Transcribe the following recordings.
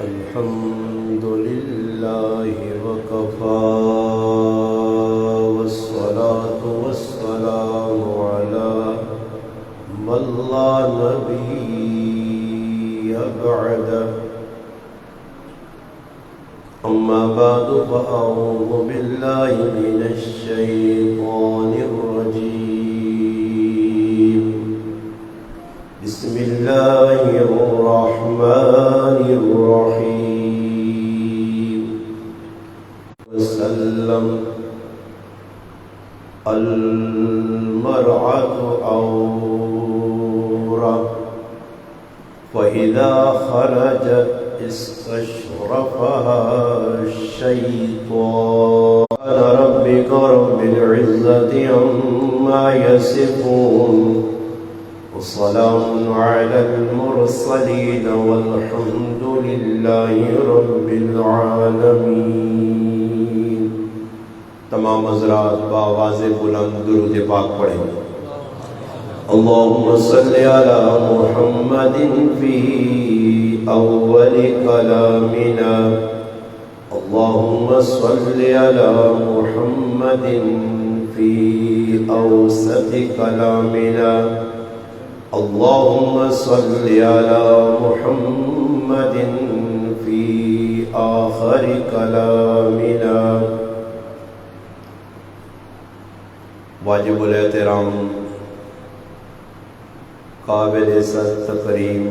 الحمد لله وكفى والصلاة والسلام على من لا نبي بعده أما بعد فأعوذ بالله من الشيطان الرجيم بسم الله الرحمن الرحيم وسلم المرأة عورة فإذا خرجت استشرفها الشيطان ربك رب العزة عما يصفون والسلام على المرسلين والحمد لله رب العالمين. تمام حضرات بآواز بلند درود پاک پڑھیں. اللهم صل على محمد في أول كلامنا. اللهم صل على محمد في أوسط كلامنا. اللهم صل على محمد في آخر كلامنا. واجب الاحترام قابل عزت تکریم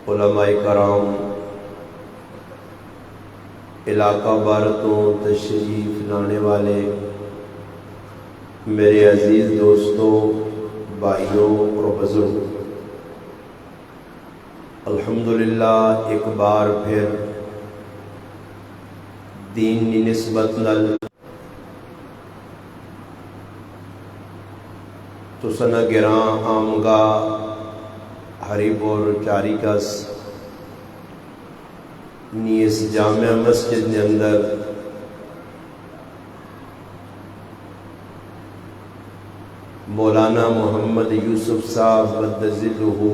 علماء کرام، علاقہ بارتوں تشریف لانے والے میرے عزیز دوستوں، بھائیوں اور بزرگ، الحمدللہ ایک بار پھر دین کی نسبت نل تسنا گراں آمگا ہری پور چاری کس نیس جامع مسجد نے اندر مولانا محمد یوسف صاحب مدذلہ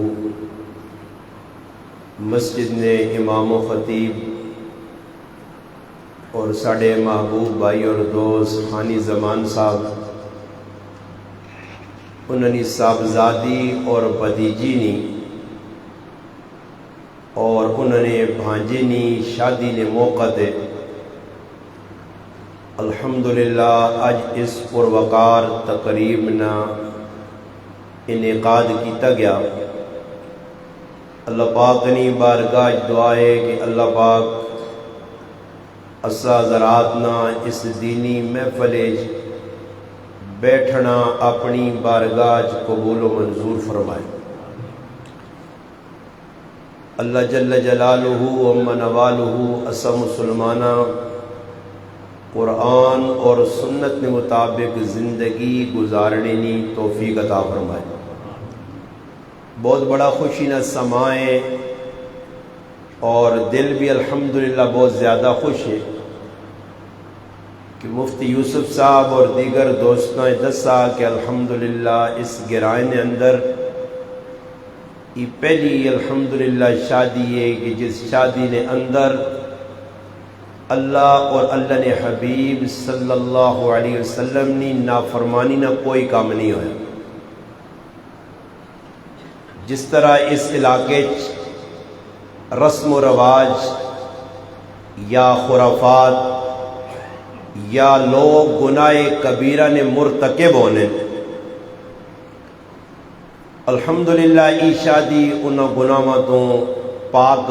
مسجد نے امام و خطیب اور ساڑے محبوب بھائی اور دوست خانی زمان صاحب، انہوں صاحبزادی اور بھتیجی نی اور انہوں نے بھانجے نی شادی نے موقع دے الحمدللہ اج اس پروقار تقریب نا انعقاد کیتا گیا. اللہ پاک نی بارگاہ دعا ہے کہ اللہ پاک اسا حضرات نا اس دینی محفل بیٹھنا اپنی بارگاہ قبول و منظور فرمائے. اللہ جل جلالہ و منوالہ اسا مسلمانہ قرآن اور سنت کے مطابق زندگی گزارنے کی توفیق عطا فرمائے. بہت بڑا خوشی نہ سمائے اور دل بھی الحمدللہ بہت زیادہ خوش ہے کہ مفتی یوسف صاحب اور دیگر دوستوں نے دسا کہ الحمدللہ اس گرائن اندر یہ پہلی الحمدللہ شادی ہے کہ جس شادی نے اندر اللہ اور اللہ نے حبیب صلی اللہ علیہ وسلم نے نافرمانی نہ کوئی کام نہیں ہویا. جس طرح اس علاقے رسم و رواج یا خرافات یا لوگ گناہ کبیرہ نے مرتکب ہونے، الحمدللہ ای شادی انہوں گناہوں تو پاک،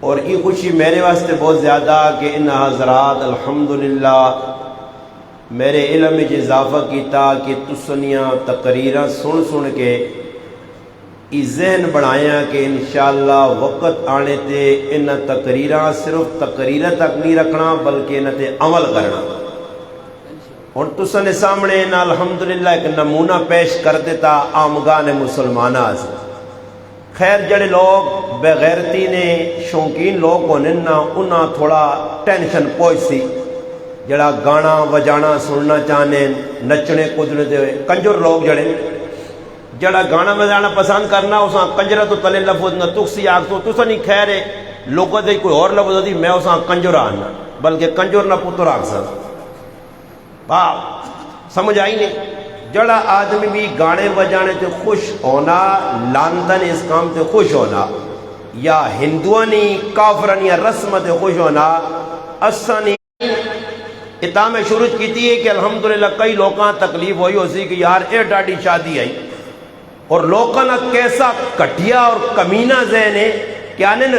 اور یہ خوشی میرے واسطے بہت زیادہ کہ ان حضرات الحمدللہ میرے علم میں اضافہ کیتا کہ تسنیاں تقریراں سن کے یہ ذہن بنایا کہ انشاءاللہ وقت آنے تے ان تقریراں صرف تقریرہ تک نہیں رکھنا بلکہ ان تے عمل کرنا. اور تسن سامنے ان الحمدللہ ایک نمونہ پیش کر دیتا آمگان مسلمانہ سے. خیر جڑے لوگ بغیرتی نے شوقین لوگ ہونے نا انہاں تھوڑا ٹینشن پہنچ سی، جڑا گانا وجانا سننا چاہنے نچنے کودنے دے کنجر لوگ جڑے جڑا گانا بجانا پسند کرنا اساں کنجرا تو تلے لفظ نہ تکسی آگ تو تسا نہیں خیر ہے لوگوں دے کوئی اور لفظ ہوتی میں اساں کنجر آنا بلکہ کنجر نہ پتر آگ سا سمجھ آئی نہیں جڑا آدمی بھی گانے بجانے تے خوش ہونا لاندن اس کام تے خوش ہونا یا ہندوانی کافرانی یا رسم تے خوش ہونا اسانی اتنا میں شروع کیتی ہے کہ الحمدللہ کئی لوگاں تکلیف ہوئی ہو سی کہ یار اے ڈاڈی شادی آئی اور لوگاں نا کیسا کٹیا اور کمینہ ذہن ہے کہ آنے نا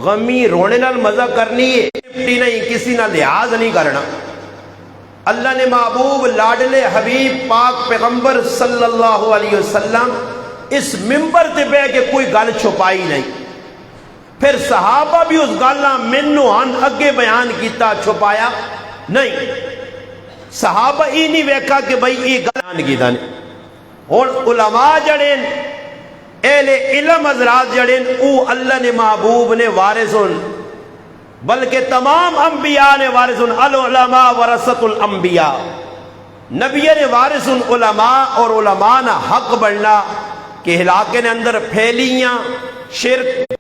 غمی رونے نال مزہ کرنی ہے نہیں کسی نہ لحاظ نہیں کرنا اللہ نے محبوب لاڈلے حبیب پاک پیغمبر صلی اللہ علیہ وسلم اس ممبر تے بے کہ کوئی گل چھپائی نہیں پھر صحابہ بھی اس گالا منو ان اگے بیان کیتا چھپایا نہیں صحابہ ہی نہیں ویکھا کہ بھئی یہ بیان کیتا نہیں اور علماء جڑین اہل علم حضرات جڑین او اللہ نے محبوب نے وارثن بلکہ تمام انبیاء نے وارثن العلماء ورثۃ الانبیاء نبی نے وارثن علماء اور علماء نہ حق بڑھنا کہ علاقے نے اندر پھیلیاں شرک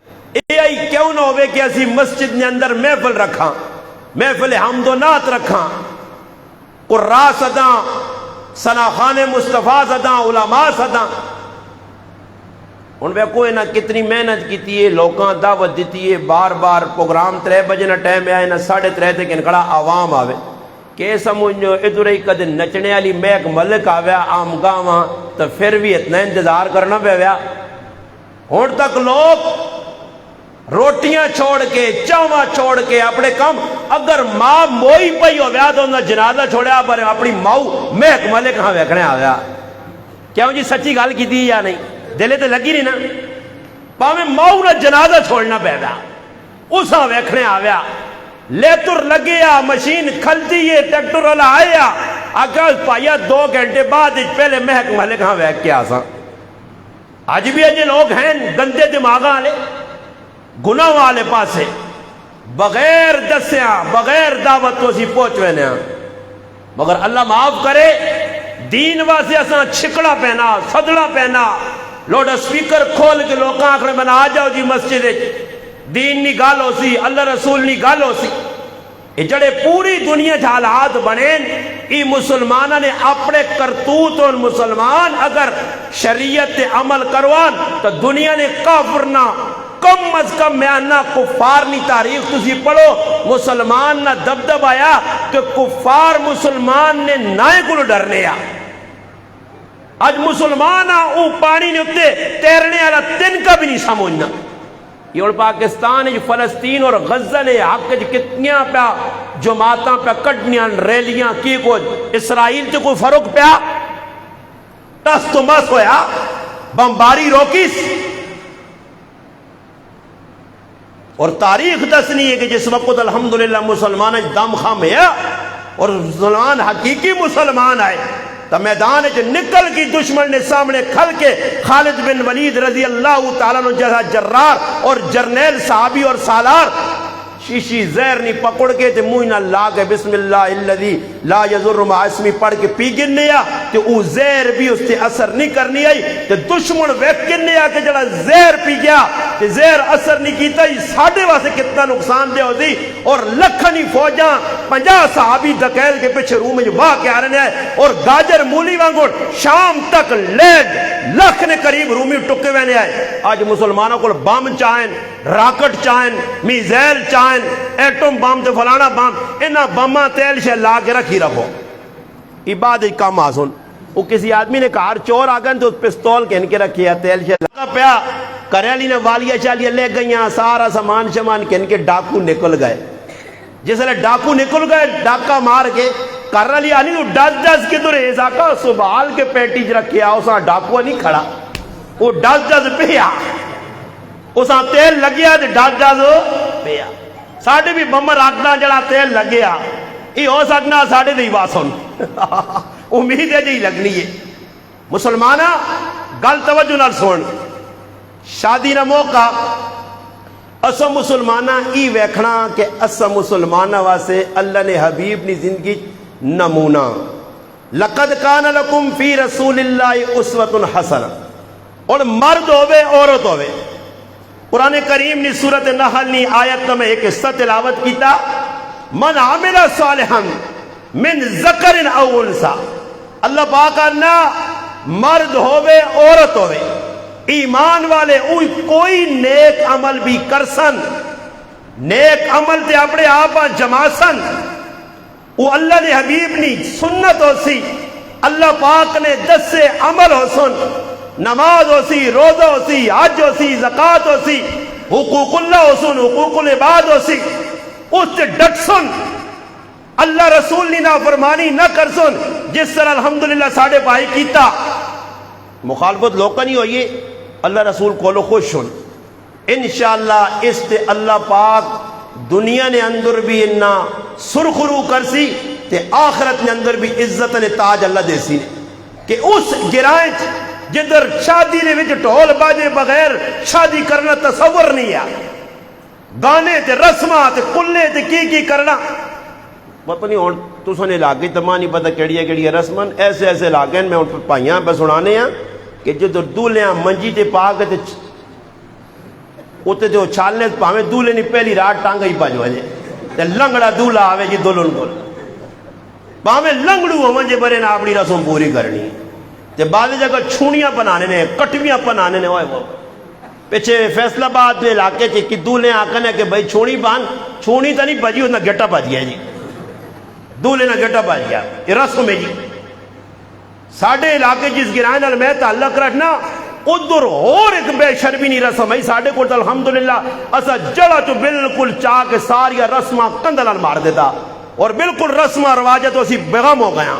آئی کیوں نہ ہوئے کہ اسی مسجد نے اندر محفل رکھاں محفل حمد و نعت رکھاں قرآ صداں ثناخان مصطفیٰ صداں علماء صداں ان پہ کوئی نہ کتنی محنت کیتی ہے لوگاں دعوت دیتی ہے بار بار پروگرام 3 بجے نہ ٹائم آئے نہ 3:30 تک انکڑا عوام آوے کہ سمجھو ادھر ہی کد نچنے والی میک ملک آویا عام گاواں تو پھر بھی اتنا انتظار کرنا پیا ہون تک لوگ روٹیاں چھوڑ کے چاواں چھوڑ کے اپنے کام اگر ماں موئی پئی ہو ویا تو انہیں جنازہ چھوڑیا پر اپنی ماؤ میک ملک ہاں ویکھنے آویا کیوں جی سچی گل کی دی یا نہیں دلے تے لگی نہیں نا پاویں ماؤ نہ جنازہ چھوڑنا پیا اساں ویکھنے آویا لیتر لگیا مشین کھلتی ہے ٹریکٹر والا آیا آگے پایا 2 گھنٹے بعد پہلے مہک ملک ہاں ویکھ کے آساں آج بھی اجے لوگ ہیں گندے دماغ والے گناہ والے پاسے بغیر دسیاں بغیر دعوت تو اسی پہنچوے نے مگر اللہ معاف کرے دین واسے اساں چھکڑا پہنا صدڑا پہنا لوڈ سپیکر کھول کے لوگاں آخر میں آ جاؤ جی مسجد دین نہیں گال ہو سی اللہ رسول نہیں گال ہو سی یہ جڑے پوری دنیا جا حالات بنین ای مسلمانہ نے اپنے کرتوت اور مسلمان اگر شریعت عمل کروان تو دنیا نے کافرنا کم از کم میانہ کفار نی تاریخ تسی پڑھو مسلمان نہ دبدب آیا کہ کفار مسلمان نے نائے کو ڈرنے آ آج مسلمان او پانی نے اتے تیرنے والا تن کا بھی نہیں سمجھنا یہ اور پاکستان فلسطین اور غزہ نے حق کتنیاں پیا جماعتاں پیا کٹنیاں ریلیاں کی کو اسرائیل تے کوئی فرق پیا ٹس تو مس ہویا بمباری روکیس اور تاریخ دسنی ہے کہ جس وقت الحمدللہ مسلمان دم خم ہے اور مسلمان حقیقی مسلمان آئے تو میدان نکل کی دشمن نے سامنے کھل کے خالد بن ولید رضی اللہ تعالیٰ عنہ جیسا جرار اور جرنیل صحابی اور سالار شیشی زہر نہیں پکڑ کے تے منہ نہ لا کے بسم اللہ الذی لا یضر مع اسمی پڑھ کے پی گننے آ تے او زہر بھی اس تے اثر نہیں کرنی آئی تے دشمن ویک گننے آ کہ جڑا زہر پی گیا تے زہر اثر نہیں کیتا ہی ساڑھے واسے کتنا نقصان دے ہوتی اور لکھنی فوجاں 50 صحابی دقیل کے پیچھے روح میں واہ کے آ رہے ہیں اور گاجر مولی وانگوڑ شام تک لیڈ لکھ نے قریب رومی ٹکے وینے آئے آج مسلمانوں کو بام چاہیں راکٹ چاہیں میزیل چاہیں ایٹم بام تے فلانا بام انہا بامہ تیل شے لا کے رکھی رکھو عبادت کام آسن وہ کسی آدمی نے کہا چور آگن تو پستول کہن کے رکھی ہے تیل شے لگا پیا کریالی نے والیاں چالیاں لے گئیاں سارا سامان شمان کہن کے ڈاکو نکل گئے جس لئے ڈاکو نکل گئے ڈاکا مار کے کریالی آنی تو ڈز کے تو ریزا کا سبحال کے پیٹیج رکھیا اسا ڈاکو نہیں کھڑا وہ ڈز پیا اسا تیل لگیا تو ڈز پیا ساڑھے بھی بمر آگنا جڑا تیل لگیا یہ ہو سکنا ساڑھے دی واسن امید ہے جی لگنی ہے مسلمانہ گل توجہ نہ سن شادی نہ موقع اسا مسلمانہ ای ویکھنا کہ اسا مسلمانہ واسے اللہ نے حبیب نی زندگی نمونہ لقد کان لکم فی رسول اللہ اسوۃ حسنہ، اور مرد ہوئے عورت ہوئے، قرآن کریم نے سورۃ نحل نے آیت میں ایک حصہ تلاوت کیتا، من عمل صالحا من ذکر او انثی، اللہ پاک نہ مرد ہوئے عورت ہوئے ایمان والے کوئی نیک عمل بھی کرسن، نیک عمل تے اپنے آپ جما سن، وہ اللہ نے حبیب نی سنت ہو سی، اللہ پاک نے 10 سے عمل ہو سن، نماز ہو سی، روزہ ہو سی، حج ہو سی، زکاة ہو سی، حقوق اللہ ہو سن، حقوق العباد ہو سی، اس سے ڈٹ سن، اللہ رسول نے نافرمانی نہ کر سن، جس طرح الحمدللہ ساڑھے بھائی کیتا، مخالفت لوکا نہیں ہوئی، اللہ رسول کولو خوش سن، انشاءاللہ اس تے اللہ پاک دنیا نے اندر بھی انہا سرخرو کرسی تے آخرت نے اندر بھی عزت نے تاج اللہ دے سی کہ اس گرائیں جدر شادی نے وچ ڈھول باجے بغیر شادی کرنا تصور نہیں ہے، گانے تے رسماں تے کلے تے کی کرنا پتہ نہیں ہوں تساں نے لاگے تمام نہیں پتہ کیڑی رسماں ایسے ایسے لاگے میں ہوں پائیاں پہ سنانے ہیں کہ جدر دولہاں منجی تے پاک تے اتے جو چھالنے پاویں دولے نے پہلی رات ٹانگا ہی پاج وجے تے لنگڑا دولا آوے جی دولن کول پاویں لنگڑو ہوں جے برے نا اپنی رسم پوری کرنی تے بعد جگہ چھونیاں پنانے نے کٹویاں پنانے نے ہوئے وہ پیچھے فیصلہ باد میں علاقے چے کہ دولے آکھنے کہ بھائی چھونی پان چھونی تا نہیں بجی اس نا گٹا پاج گیا جی دولے نا گٹا پاج گیا یہ رسم ہے جی ساڑھے علاقے جس گرائن نال میں تعلق رکھنا ادھر اور ایک بے شرمی نہیں رسم ہے ساڑھے کو الحمدللہ اسا جڑا تو بالکل چاہ کے ساریا رسمہ کندلان مار دیتا اور بالکل رسمہ رواجہ تو اسی بیغم ہو گیا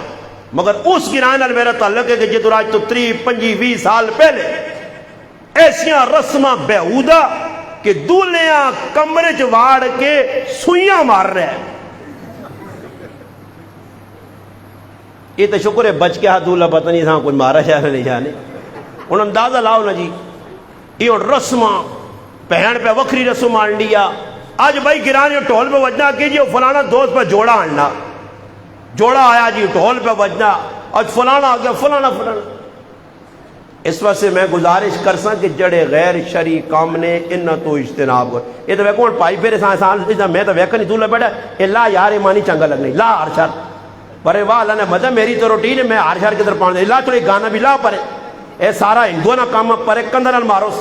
مگر اس گرائن نال میرا تعلق ہے کہ جدر آج تو 30-25 سال پہلے ایسیاں رسمہ بیہودہ کہ دولیاں کمرے جواڑ کے سوئیاں مار رہے ہیں یہ تو شکر ہے بچ کے ہاتھ دولہ پتہ نہیں تھا کوئی مارا شاہ نہیں جانے انہوں اندازہ لاؤ نا جی یہ رسمہ پہن پہ وکری رسم آن لیا آج بھائی گرانے ٹول پہ وجنا کیجئے فلانا دوست پہ جوڑا آننا جوڑا آیا جی ٹول پہ وجنا آج فلانا آگیا فلانا اس وقت سے میں گزارش کر ساں کہ جڑے غیر شرعی کام نے انہا تو اجتناب کر یہ تو ویکون پائی پھر سان میں تو ویکن نہیں دولہ بیٹھا اللہ یار ایمانی چنگا لگ نہیں لا ہرشار برے واہ اللہ نے مدہ میری تو روٹین ہے میں ہرشار کی طرف پاؤں دے اللہ تھوڑی گانا بھی لا پرے اے سارا ہندو نہ کام پرے کندران ماروس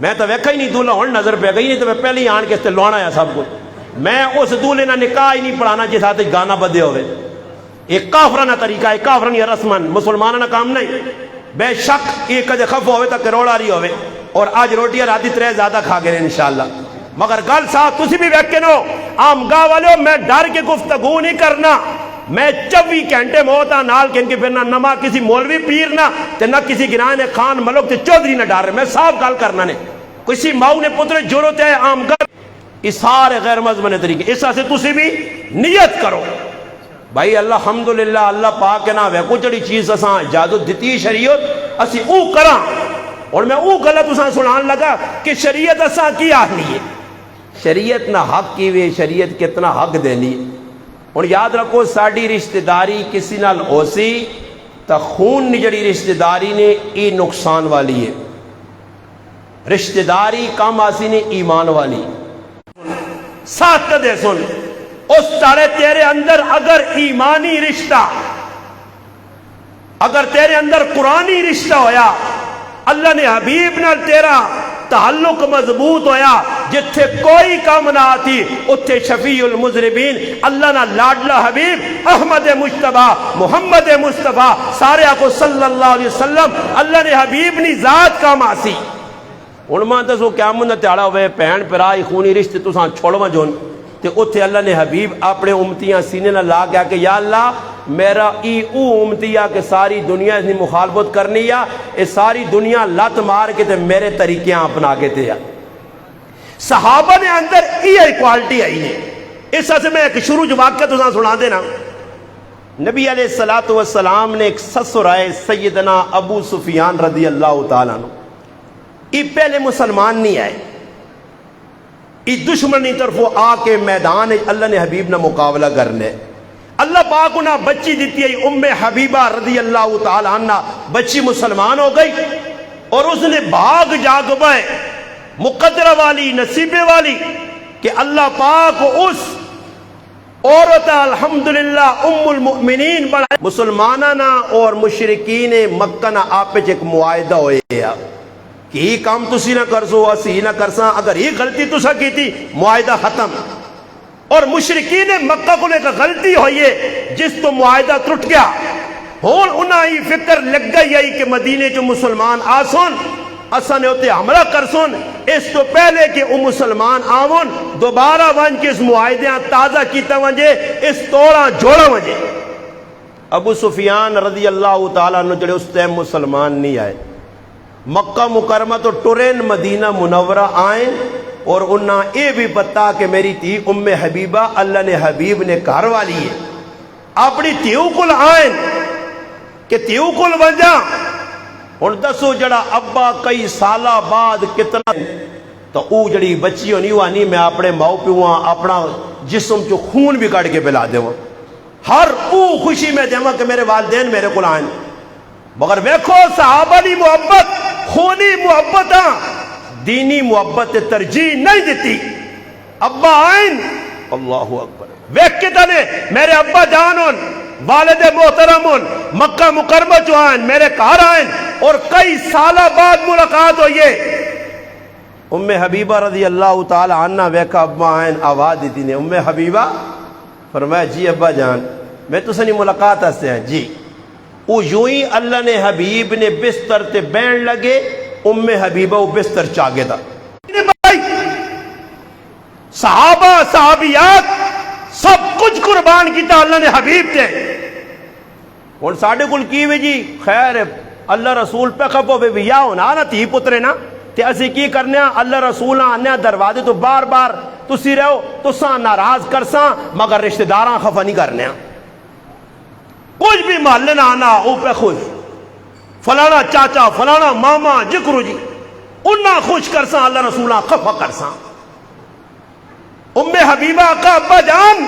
میں تو ویکھا ہی نہیں دولہ ہون نظر پہ گئی نہیں تو میں پہلے ہی آن کے اس تے لوانا ہے سب کچھ میں اس دولے نہ نکاح ہی نہیں پڑھانا جس ہاتھ گانا بدے ہوئے ایک کافرانہ طریقہ ایک کافرانی رسمان مسلمانہ کام نہیں بے شک ایک کجے خف ہوئے تا کروڑا رہی ہوئے اور آج روٹیاں راتی ترے زیادہ کھا گئے انشاءاللہ مگر گل صاحب تسی بھی ویکھے نو عام گاہ والے میں ڈر کے گفتگو نہیں کرنا میں 24 گھنٹے موتا نال کے ان کے پھر نہ کسی مولوی پیر نہ کسی گرائن خان ملک تے چودھری نہ ڈار رہے میں صاف گل کرنا نے کسی ماؤ نے پتر ضرورت ہے عام گر اس سارے غیر مذہبی طریقے اس سے تسی بھی نیت کرو بھائی الحمدللہ اللہ پاک کے نام ہے کوئی جڑی چیز اساں اجازت دیتی شریعت اسی او کراں اور میں او غلط اساں سنان لگا کہ شریعت اساں کی آہلی ہے شریعت نہ حق کی وے شریعت کتنا حق دینی اور یاد رکھو ساڑی رشتہ داری کسی نال ہو سی تا خون جڑی رشتہ داری نے ای نقصان والی ہے رشتہ داری کام آسی نے ایمان والی ساتھ دے سن اس تارے تیرے اندر اگر ایمانی رشتہ اگر تیرے اندر قرآنی رشتہ ہویا اللہ نے حبیب نال تیرا تعلق مضبوط ہویا جتھے کوئی کام نہ آتی اتھے شفیع المذنبین اللہ نہ لاڈلا حبیب احمد مجتبہ محمد مصطفیٰ سارے آکو صلی اللہ علیہ وسلم اللہ نے حبیب نی ذات کام آسی انہوں نے سو قیامت نہ تیارا ہوئے پہن پرائی خونی رشتے تو سان چھوڑوا جون تے اتھے اللہ نے حبیب اپنے امتیاں سینے نہ لا گیا کہ یا اللہ میرا ای او امتیاں کہ ساری دنیا اس نے مخالفت کرنی یا اس ساری دنیا لات مار کے تے میرے طریقیاں اپنا کے تے یا صحابہ نے اندر ای کوالٹی آئی نے اس سے میں ایک شروع جو واقعہ تو سنا دینا نبی علیہ السلام نے ایک سسر آئے سیدنا ابو سفیان رضی اللہ تعالیٰ عنہ ای پہلے مسلمان نہیں آئے ای دشمنی طرف آ کے میدان اللہ نے حبیب نہ مقابلہ کرنے اللہ پاک انہاں بچی دیتی ہے ام حبیبہ رضی اللہ تعالی عنہ، بچی مسلمان ہو گئی اور اس نے بھاگ جاگ بائے مقدرہ والی نصیبے والی کہ اللہ پاک اس عورت الحمدللہ ام المؤمنین بڑھائے۔ مسلمانانا اور مشرکین مکہ نا آپے ایک معاہدہ ہوئے ہیں کہ یہ کام تسی نہ کرسو اسی نہ کرساں، اگر یہ غلطی تسا کی تھی معاہدہ ختم۔ اور مشرکین مکہ کو ایک غلطی ہوئی ہے جس تو معاہدہ ٹوٹ گیا، ہون انہاں ہی فکر لگ گئی ہے کہ مدینے جو مسلمان آسون اساں نے ہوتے حملہ کرسون، اس تو پہلے کہ وہ مسلمان آون دوبارہ ون کے اس معاہدیاں تازہ کیتا ونجے، اس توڑا جوڑا ونجے۔ ابو سفیان رضی اللہ تعالیٰ عنہ جڑے اس ٹائم مسلمان نہیں آئے، مکہ مکرمہ تو ٹرین مدینہ منورہ آئیں اور انہاں اے بھی پتا کہ میری تھی ام حبیبہ اللہ نے حبیب نے گھر والی ہے، اپنی تیو کل آئیں کہ تیو کل ونجا ہن دسو جڑا ابا کئی سالہ بعد کتنا تو او جڑی بچی ہونی وانی میں اپنے ماؤ پیواں اپنا جسم چو خون بھی کٹ کے پلا دیواں، ہر او خوشی میں دیواں کہ میرے والدین میرے کو آئیں، مگر ویکھو صحابہ دی محبت خونی محبت دینی محبت ترجیح نہیں دیتی۔ ابا آئیں اللہ اکبر ویکھ کے تنے میرے ابا جانون والد محترمون مکہ مکرمہ جو آئیں میرے گھر آئیں اور کئی سالہ بعد ملاقات ہوئیے۔ ام حبیبہ رضی اللہ تعالی عنہ ویکھا ابا آئیں آواز دیتی نے ام حبیبہ، فرمایا جی ابا جان میں تو سنی ملاقات ہستے ہیں جی۔ وہ یوں ہی اللہ نے حبیب نے بستر تے بین لگے، ام حبیبہ وہ بستر چاگے دا۔ صحابہ صحابیات سب کچھ قربان کیتا اللہ نے حبیب تے۔ اور ساڑھے کل کی ہوئی جی خیر اللہ رسول پہ خبو بے بیا ہونا نا تھی پترے نا تے اسی کی کرنے اللہ رسول آنے دروازے تو بار بار تسی رہو تو ساں ناراض کرساں مگر رشتہ داراں خفا نہیں کرنے کچھ بھی محلے نہ آنا او پہ خوش، فلانا چاچا فلانا ماما جکرو جی انہاں خوش کرساں اللہ رسولہ خفا کرساں۔ ام حبیبہ کا ابا جان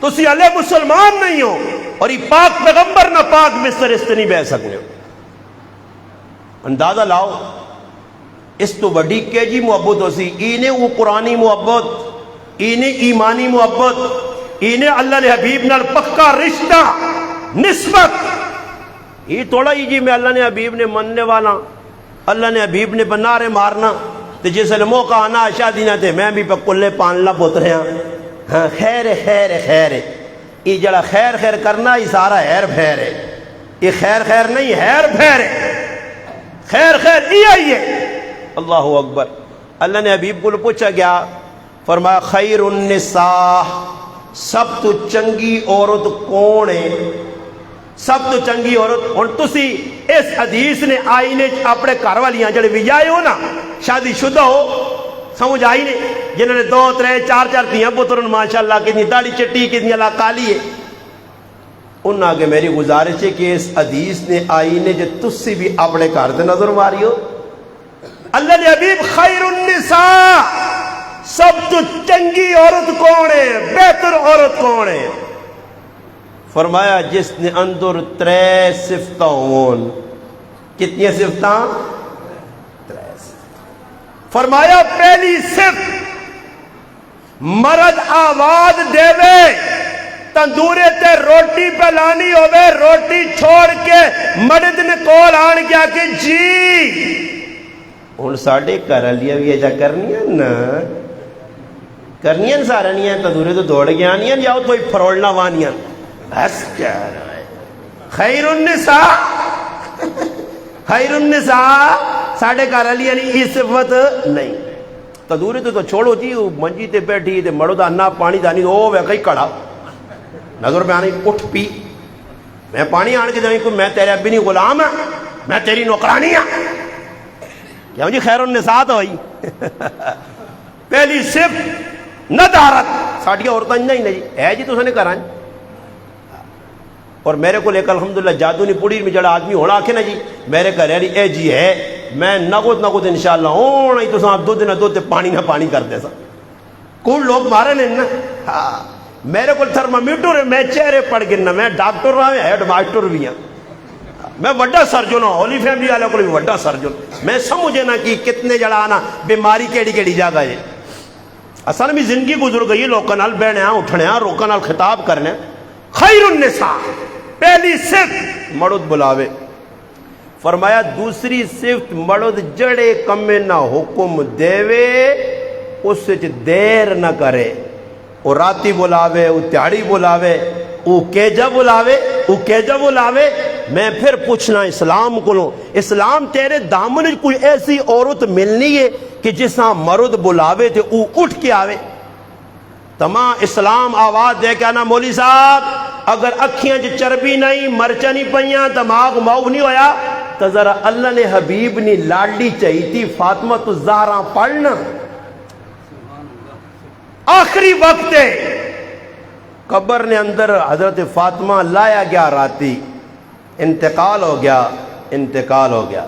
تسی علیہ مسلمان نہیں ہو اور یہ پاک پیغمبر نہ پاک بستر اس سے نہیں بہ سکنے ہو۔ اندازہ لاؤ اس تو بڑی کے جی محبت ہو سی، اینے وہ قرآنی محبت، اینے ایمانی محبت، اینے اللہ نے حبیب نال پکا رشتہ نسبت۔ یہ توڑا ہی جی میں اللہ نے حبیب نے مننے والا، اللہ نے حبیب نے بنارے مارنا تے جس لئے موقع آنا شادی نہ تے میں بھی پہ کلے پانلا پوت رہے ہیں۔ ہاں خیر خیر خیر یہ جڑا خیر خیر کرنا یہ سارا ہیر پھیر ہے، یہ خیر خیر نہیں ہیر پھیر ہے، خیر خیر یہ آئی ہے۔ اللہ اکبر۔ اللہ نے حبیب کو پوچھا گیا، فرمایا خیر النساء سب تو چنگی عورت کون ہے؟ سب تو چنگی عورت اور تسی اس حدیث نے آئینے اپنے گھر والیاں جڑے بھی آئے ہو نا شادی شدہ ہو سمجھ آئی نے جنہوں نے 2 3 4 4 دھیاں پترن ماشاءاللہ کتنی داڑھی چٹی کتنی اللہ کالی ہے، ان آگے میری گزارش ہے کہ اس حدیث نے آئینے جو تسی بھی اپنے گھر دے نظر ماری ہو۔ اللہ نے حبیب خیر النساء سب تو چنگی عورت کون ہے، بہتر عورت کون ہے؟ فرمایا جس نے اندر 3 صفتاں ہون۔ کتنی صفتاں؟ 3 صفتاں۔ فرمایا پہلی صفت مرد آواز دے وے تندورے تے روٹی پہ لانی ہوئے روٹی چھوڑ کے مرد نے کول آن گیا کہ جی ہن ساڈے گھر والیاں بھی ایجا کرنیاں نا کرنیاں سارا نہیں ہیں تندورے تو دوڑ گیا نہیں ہیں جاؤ کوئی فرولنا وانیاں بس کیا رہا ہے۔ خیر النساء خیر النساء ساڑھے گھر والیاں نہیں اس صفت نہیں۔ تندورے تو چھوڑو جی منجی تے بیٹھی تے مڑو دا انا پانی دانی او وے کئی کڑا نظر پہ آنے اٹھ پی میں پانی آن کے دیں کو میں تیرے ابی نہیں غلام ہے میں تیری نوکرانی ہوں کیا جی خیر النساء تو ہوئی۔ پہلی صفت ندارت ساڑھیا عورتیں نہیں جی ہے جی تو سنے کرائیں اور میرے کو لے کر الحمدللہ جادو نہیں پوڑی میں جڑا آدمی ہونا آکھے نا جی میرے گھر والی اے جی ہے میں نگوت انشاءاللہ ہونا ہی تو ساں دو دن دو تے پانی نہ پانی کر دے سا کون لوگ مارے نے نا ہاں میرے کو تھرمامیٹر ہے، میں چہرے پڑ گنا، میں ڈاکٹر رہا ہوں، ہیڈ ماسٹر بھی ہوں، میں وڈا سرجن ہوں، ہولی فیملی والے کو بھی وڈا سرجن، میں سمجھے نا کہ کتنے جڑا آنا بیماری کیڑی کیڑی جگہ ہے۔ اصل میں زندگی گزر گئی لوکاں نال بہنے اٹھنے لوکاں نال خطاب کرنے۔ خیر النساء پہلی صفت مرد بلاوے، فرمایا دوسری صفت مرد جڑے کمے نہ حکم دیوے اس وچ دیر نہ کرے، وہ راتی بلاوے، وہ تیاڑی بلاوے، وہ کیجا بلاوے، وہ کیجا بلاوے۔ میں پھر پوچھنا اسلام کو، اسلام تیرے دامن کوئی ایسی عورت ملنی ہے کہ جسا مرد بلاوے تے وہ اٹھ کے آوے؟ تمام اسلام آواز دے کے آنا مولی صاحب اگر اکھیاں چ چربی نہیں، مرچا نہیں پئیاں، دماغ ماؤ نہیں ہویا تو ذرا اللہ نے حبیب نے لاڈلی چاہی تھی فاطمہ تو زہرا پڑھنا۔ آخری وقت ہے، قبر نے اندر حضرت فاطمہ لایا گیا، راتی انتقال ہو گیا، انتقال ہو گیا۔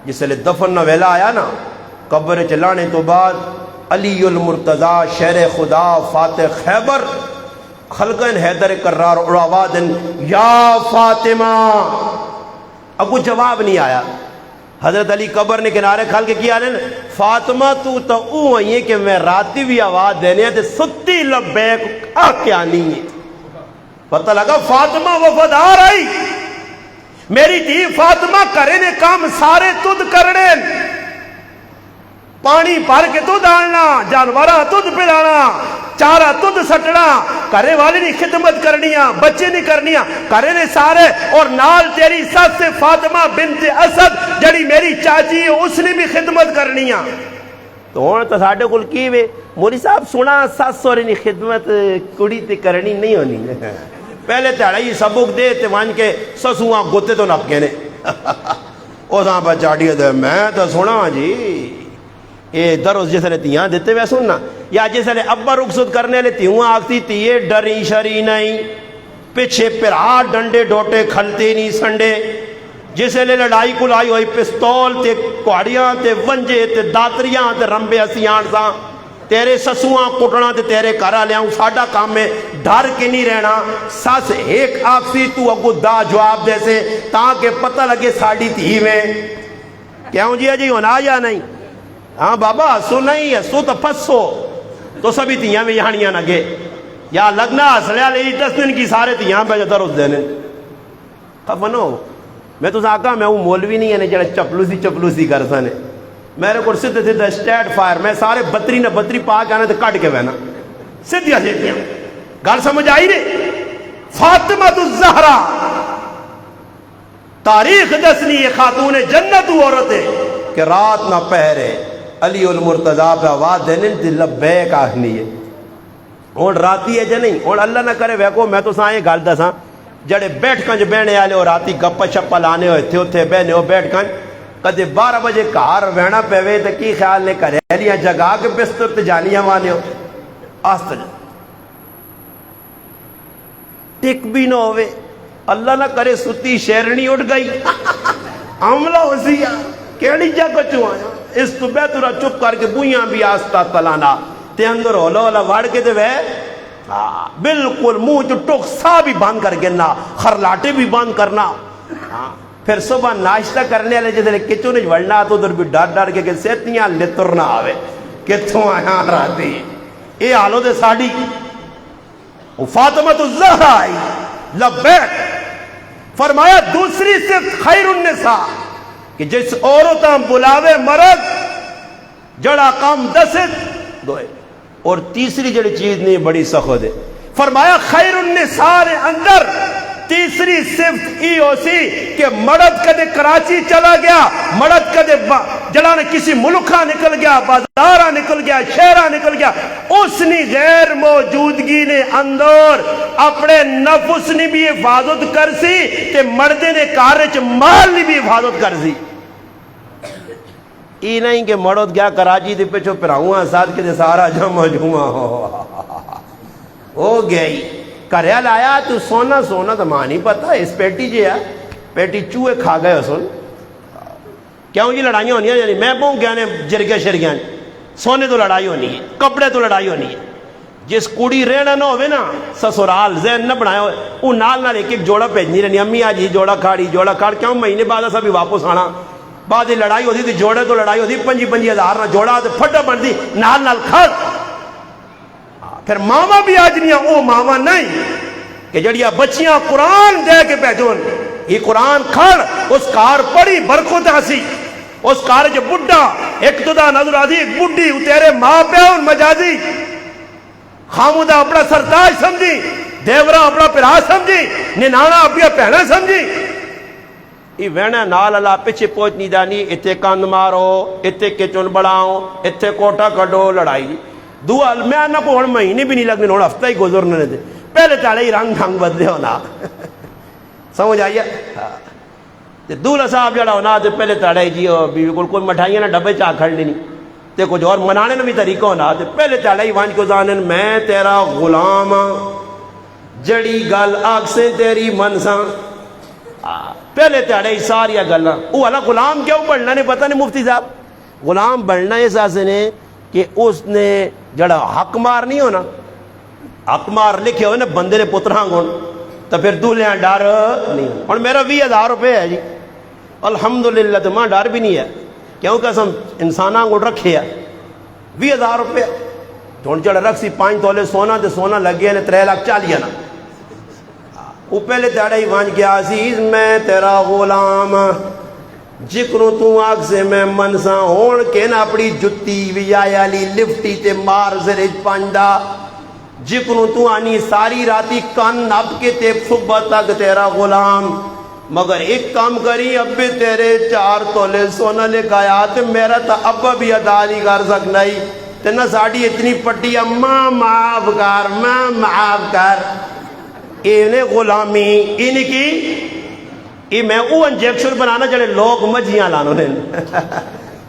جس لئے دفن نہ ویلا آیا نا، قبر چلانے تو بعد علی المرتضی شیر خدا فاتح خیبر خلقن حیدر کرار اور آوازن یا فاطمہ، اب وہ جواب نہیں آیا۔ حضرت علی قبر نے کنارے کھال کے کیا لیں فاطمہ تو او آئی ہے کہ میں راتی بھی آواز دینے ہیں تے ستی لبیک آ کے آنی ہے۔ پتہ لگا فاطمہ وفادار آئی، میری دھی فاطمہ کرے نے کام سارے تد کرنے، پانی بھر کے تد آنا، جانورہ تد پلانا، چارہ تد سٹنا، کرے والی نہیں خدمت کرنیاں، بچے نہیں کرنیاں، کرے نے سارے، اور نال تیری ساتھ سے فاطمہ بنت اسد جڑی میری چاچی ہے اس نے بھی خدمت کرنیاں۔ تو ہوں تو ساڈے کول کی وے مولی صاحب سنا سس سوری نہیں خدمت کڑی تے کرنی نہیں ہونی، پہلے تہاڑا ہی سبق دے تے وان کے سسواں گوتے تو نپ کے نے او ساں بچاڑی دے میں تو سنا جی اے دروز جس نے تیاں دیتے وے سننا، یا جس نے ابا رخصت کرنے لے تیوں آگتی تیے ڈری شری نہیں، پیچھے پرا ڈنڈے ڈوٹے کھلتے نہیں سنڈے، جس نے لڑائی کو لائی ہوئی پستول تے کوڑیاں تے ونجے تے داتریاں تے رمبے اسیان ساں، تیرے سسواں کٹنا تے تیرے کرا لیا ہوں، ساڑھا کام میں ڈھر کے نہیں رہنا، ساس ایک آکسی تو اگو دا جواب دے سے تاکہ پتہ لگے ساڑھی تھی میں کیوں جی ہونا یا نہیں؟ ہاں بابا ہسو نہیں ہسو تو پسو تو سبھی تیاں میں یہاں نہ گے یا لگنا ہسلیا لے 10 دن کی سارے تیاں پہ جاتا روز دینے خفنو میں تو آقا میں ہوں مولوی نہیں ہے جڑا چپلوسی کر سانے میرے کو سدھے سدھے سٹیٹ فائر میں سارے بطری نہ بطری پا کے آنے تو کٹ کے بہنا سدھیا سدھیا گل سمجھ آئی نہیں؟ فاطمہ الزہرا تاریخ دسنی یہ خاتون جنت عورت ہے کہ رات نہ پہرے علی المرتضیٰ پہ آواز دینے تے لبیک آخنی ہے ہون راتی ہے جا نہیں ہون اللہ نہ کرے ویکو میں تو سائیں گال دساں جڑے بیٹھ کنج بہنے آلے ہو راتی گپا شپا لانے ہوئے تھے اتھے بہنے ہو بیٹھ کنج کدے 12 بجے کار وینا پہوے تے کی خیال نے کرے لیاں جگا کے بستر تے جانیاں وانے ہو آستا جا ٹک بھی نہ ہوئے اللہ نہ کرے ستی شیرنی اٹھ گئی عملہ ہو سیا کیڑی جا کچھو آیا اس تو بیتورا چپ کر کے بویاں بھی آستا تلانا تے اندر ہولا ہولا وڑ کے دے وے بالکل منہ جو ٹوک سا بھی بند کر گنا خرلاٹے بھی بند کرنا پھر صبح ناشتہ کرنے والے جیسے کچھو نہیں وڑنا تو ادھر بھی ڈر ڈر کے سیتیاں لتر نہ آوے کتھوں آیا راتی اے حالو دے ساڑی فاطمہ الزہرا آئی لبیک فرمایا دوسری صفت خیر النساء کہ جس عورتاں بلاوے مرد جڑا کام دست دوئے اور تیسری جڑی چیز نہیں بڑی سخت ہے فرمایا خیر النساء اندر تیسری صفت ای ہو سی کہ مرد کدے کراچی چلا گیا مرد کدے جڑانے کسی ملکہ نکل گیا بازارہ نکل گیا شہرہ نکل گیا اس نے غیر موجودگی نے اندر اپنے نفس نے بھی حفاظت کر سی تے مردے نے کارچ مال نے بھی حفاظت کر سی ای نہیں کہ مرد گیا کراچی دے پیچھو پراؤں ساتھ کے دے سارا جمع جمع ہو گئی کریال آیا تو سونا سونا تو ماں نہیں پتا اس پیٹی جی ہے پیٹی چوہے کھا گئے ہو سن کیوں جی لڑائیاں ہونی ہیں میں پہنچ گیا نے جرگے شرگیاں سونے تو لڑائی ہونی ہے کپڑے تو لڑائی ہونی ہے جس کڑی رہنا نہ ہوئے نا سسرال ذہن نہ بنایا ہوئے وہ نال ایک ایک جوڑا بھیجنی رہنی، امی آج جوڑا کھاڑ کیوں مہینے بعد اسا بھی واپس آنا، بعد لڑائی ہوتی تھی جوڑے تو لڑائی ہوتی 5,000 نہ جوڑا تو پھٹا بنتی نال کھڑ. پھر ماما بھی آج نہیں وہ ماما نہیں کہ جڑیاں بچیاں قرآن دے کے بھیجون یہ قرآن کھڑ اس کار پڑی برکت ہسی اس کار جو بڈھا ایک تو دا نظر آدھی ایک بڈھی تیرے ماں پہ ان مجازی خامودہ اپنا سرتاج سمجھی، دیورہ اپنا پرا سمجھی، ننانا اپنی پہنا سمجھی. یہ وینا نال اللہ پیچھے پہنچ نہیں دانی اتھے کاند مارو اتھے کچن بڑھاؤ اتھے کوٹا کڈو لڑائی. دعا میں آنا کو ہون مہینے بھی نہیں لگنے ہون ہفتہ ہی گزرنے دے پہلے چالے ہی رنگ ڈھنگ بدلے ہونا سمجھ آئیے. دولہ صاحب جڑا ہونا تو پہلے تڑے جی بیوی کو کوئی مٹھائیاں نہ ڈبے چاہ کھڑ لینی تے کچھ اور منانے میں بھی طریقہ ہونا تو پہلے تڑے ہی وانج کو زانن میں تیرا غلام جڑی گل آگ سے تیری منساں. پہلے تڑے ہی ساری گلاں وہ والا غلام کیوں بڑھنا نہیں پتہ نہیں مفتی صاحب غلام بڑھنا اس آسے نے کہ اس نے جڑا حق مار نہیں ہونا حق مار لکھے ہوئے نا بندے نے پتراں گون تو پھر دولہاں ڈر نہیں ہونا. اور میرا 20,000 روپے ہے جی الحمدللہ تو ماں ڈر بھی نہیں ہے کیوں کہ ہم انساناں کو رکھے ہے 20,000 روپے ہوں چڑھ رکھ سی 5 تولے سونا تو سونا لگے نے 3,40,000 نا وہ پہلے تیڑا ہی وانج گیا عزیز میں تیرا غلام جکروں تو آگ سے میں منسا ہون کے نا اپنی جتی ویایا لی لفٹی تے مار زرج پانڈا جکروں تو آنی ساری راتی کان نب کے تے صبح تک تیرا غلام مگر ایک کام کری اب بھی تیرے 4 تولے سونا لے گایا تے میرا تا اب بھی ادا نہیں کر سکنائی تے نہ ساڑی اتنی پٹی ماں معاف کر انہیں غلامی انہیں کی یہ میں وہ انجیکشن بنانا جڑے لوگ مجھیاں لانو نے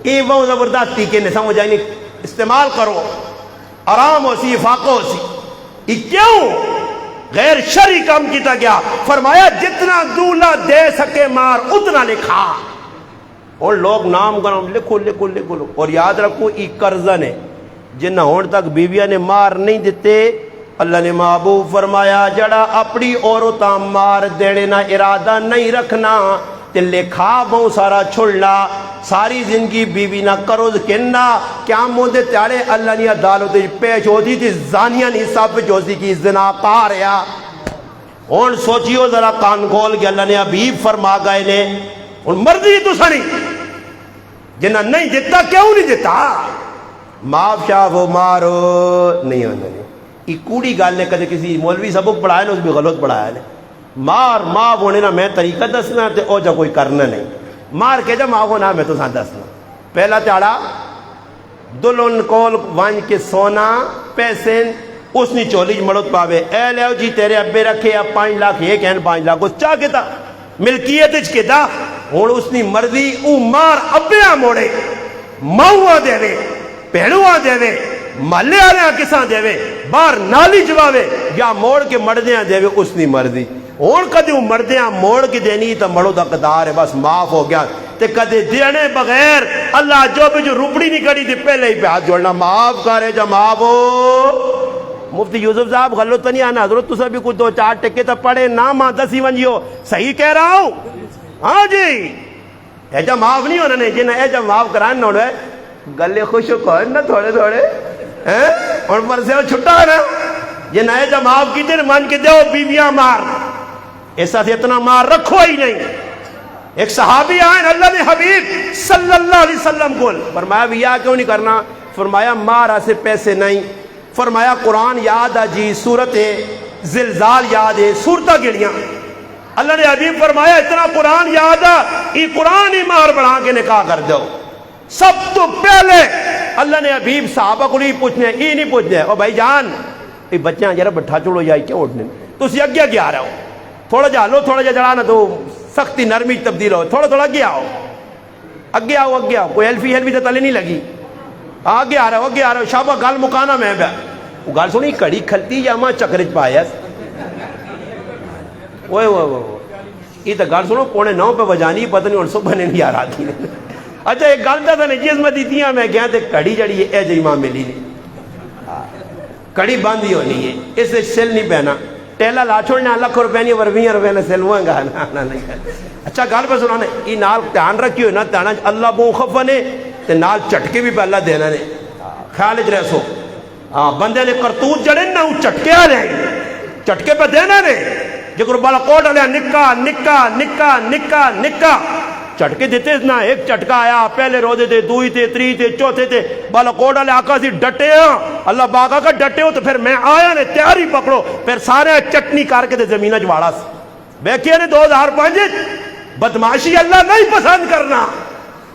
یہ بہت زبردستی کے نہیں سمجھ آئی استعمال کرو آرام ہو سی فاقہ ہو سی. یہ کیوں غیر شرعی کام کیتا گیا فرمایا جتنا دولہ دے سکے مار اتنا لکھا اور لوگ نام گنام لکھو اور یاد رکھو یہ قرضہ نے جنہ ہون تک بیویاں نے مار نہیں دیتے اللہ نے محبوب فرمایا جڑا اپنی عورتاں مار دینے نہ ارادہ نہیں رکھنا تے لکھا بہت سارا چھڑنا ساری زندگی بیوی نہ قرض کننا کیا موندے تیارے اللہ نے عدالت پیش ہوتی تھی زانیاں نہیں سب جوزی کی زنا کار یا ہون سوچیو ذرا کان کھول کے اللہ نے حبیب فرما گئے نے ہون مرضی تو سنی جنہ نہیں دیتا کیوں نہیں دیتا معاف شاف ہو مارو نہیں ہونا نہیں. یہ کوڑی گال نے کدے کسی مولوی سبق پڑھایا نا اس بھی غلط پڑھایا نے مار معاف ہونے نا میں طریقہ دسنا تے او جا کوئی کرنا نہیں مار کے جا معاف ہونا میں تو ساتھ دسنا. پہلا چاڑا دلن کول وانج کے سونا پیسے اس نے چولی مڑت پاوے اے لیو جی تیرے ابے رکھے اب 5 لاکھ یہ کہن 5 لاکھ اس چاہ کے تا ملکیت اچ کے دا ہون اس نے مرضی او مار ابیاں موڑے ماؤں دے وے پہنواں دے وے محلے آرہاں کساں دے وے باہر نالی جواوے یا موڑ کے مردیاں دے وے اس نے مرضی ہون کدے مردیاں موڑ کے دینی تا مڑو دا قدار ہے بس معاف ہو گیا تے کدے دینے بغیر اللہ جو بھی جو روپڑی نہیں کری تھی پہلے ہی پہ ہاتھ جوڑنا معاف کرے جا معاف ہو. مفتی یوسف صاحب غلط نہیں آنا حضرت تو بھی کچھ 2-4 ٹکے تو پڑھے نہ ماں دسی ونجیو صحیح کہہ رہا ہوں ہاں جی ایجا معاف نہیں ہونا نہیں جنہیں ایجا معاف کران نہ ہوئے گلے خوش ہو کون نا تھوڑے اور پر سے وہ چھٹا ہے نا جنہیں ایجا معاف کی تھے مان کے دیو بیویاں مار ایسا سے اتنا مار رکھو ہی نہیں. ایک صحابی آئین اللہ نے حبیب صلی اللہ علیہ وسلم کو فرمایا بھی یا کیوں نہیں کرنا فرمایا مارا سے پیسے نہیں فرمایا قرآن یاد ہے جی سورت زلزال یاد ہے سورتہ گڑیاں اللہ نے حبیب فرمایا اتنا قرآن یاد ہے یہ قرآن ہی مار بڑھا کے نکاح کر دو. سب تو پہلے اللہ نے حبیب صحابہ کو نہیں پوچھنے یہ نہیں پوچھنے او بھائی جان یہ بچیاں جرا بٹھا چڑو جائے کیوں اٹھنے تو اسی اگے اگے آ رہا ہو تھوڑا جا لو تھوڑا جا جڑانا تو سختی نرمی تبدیل ہو تھوڑا تھوڑا اگے آؤ کوئی ہیلفی تو تلے نہیں لگی آگے آ رہا ہو شابہ گال مکانا میں بیا وہ گال سنی کڑی کھلتی یا ماں چکرج پایا یہ تو گال سنو 8:45 پہ بجانی پتہ نہیں اور صبح نے نہیں آ رہا تھی اچھا ایک گال تھا نجیز میں دیتی ہیں میں گیا تھے کڑی جڑی اے جی ماں ملی نہیں کڑی باندھی ہونی ہے، اس سے سل نہیں پہنا، ٹیلا لا چھوڑنا لکھ روپے نہیں 20 روپے نے سل ہوئے گا نا نہیں۔ اچھا گل پہ سنانے یہ نال دھیان رکھیو نا، دھیان اللہ بہو خفا نے تے نال چٹکے بھی پہلا دینا نے، خیال چ رہسو۔ ہاں بندے نے کرتوت جڑے نا وہ چٹکے آ رہے ہیں، چٹکے پہ دینا نے، جکر بالا کوٹ لیا نکا نکا نکا نکا نکا چٹکے دیتے نا، ایک چٹکا آیا پہلے روزے تے، دوئی تے، تری تے، چوتھے تے، بالا کوٹ لیا آقا سی ڈٹے ہاں، اللہ باقا کا ڈٹے ہو تو پھر میں آیا نے تیاری پکڑو، پھر سارے چٹنی کر کے تے زمینہ جواڑا سی بیکھے نے 2005 بدماشی اللہ نہیں پسند کرنا،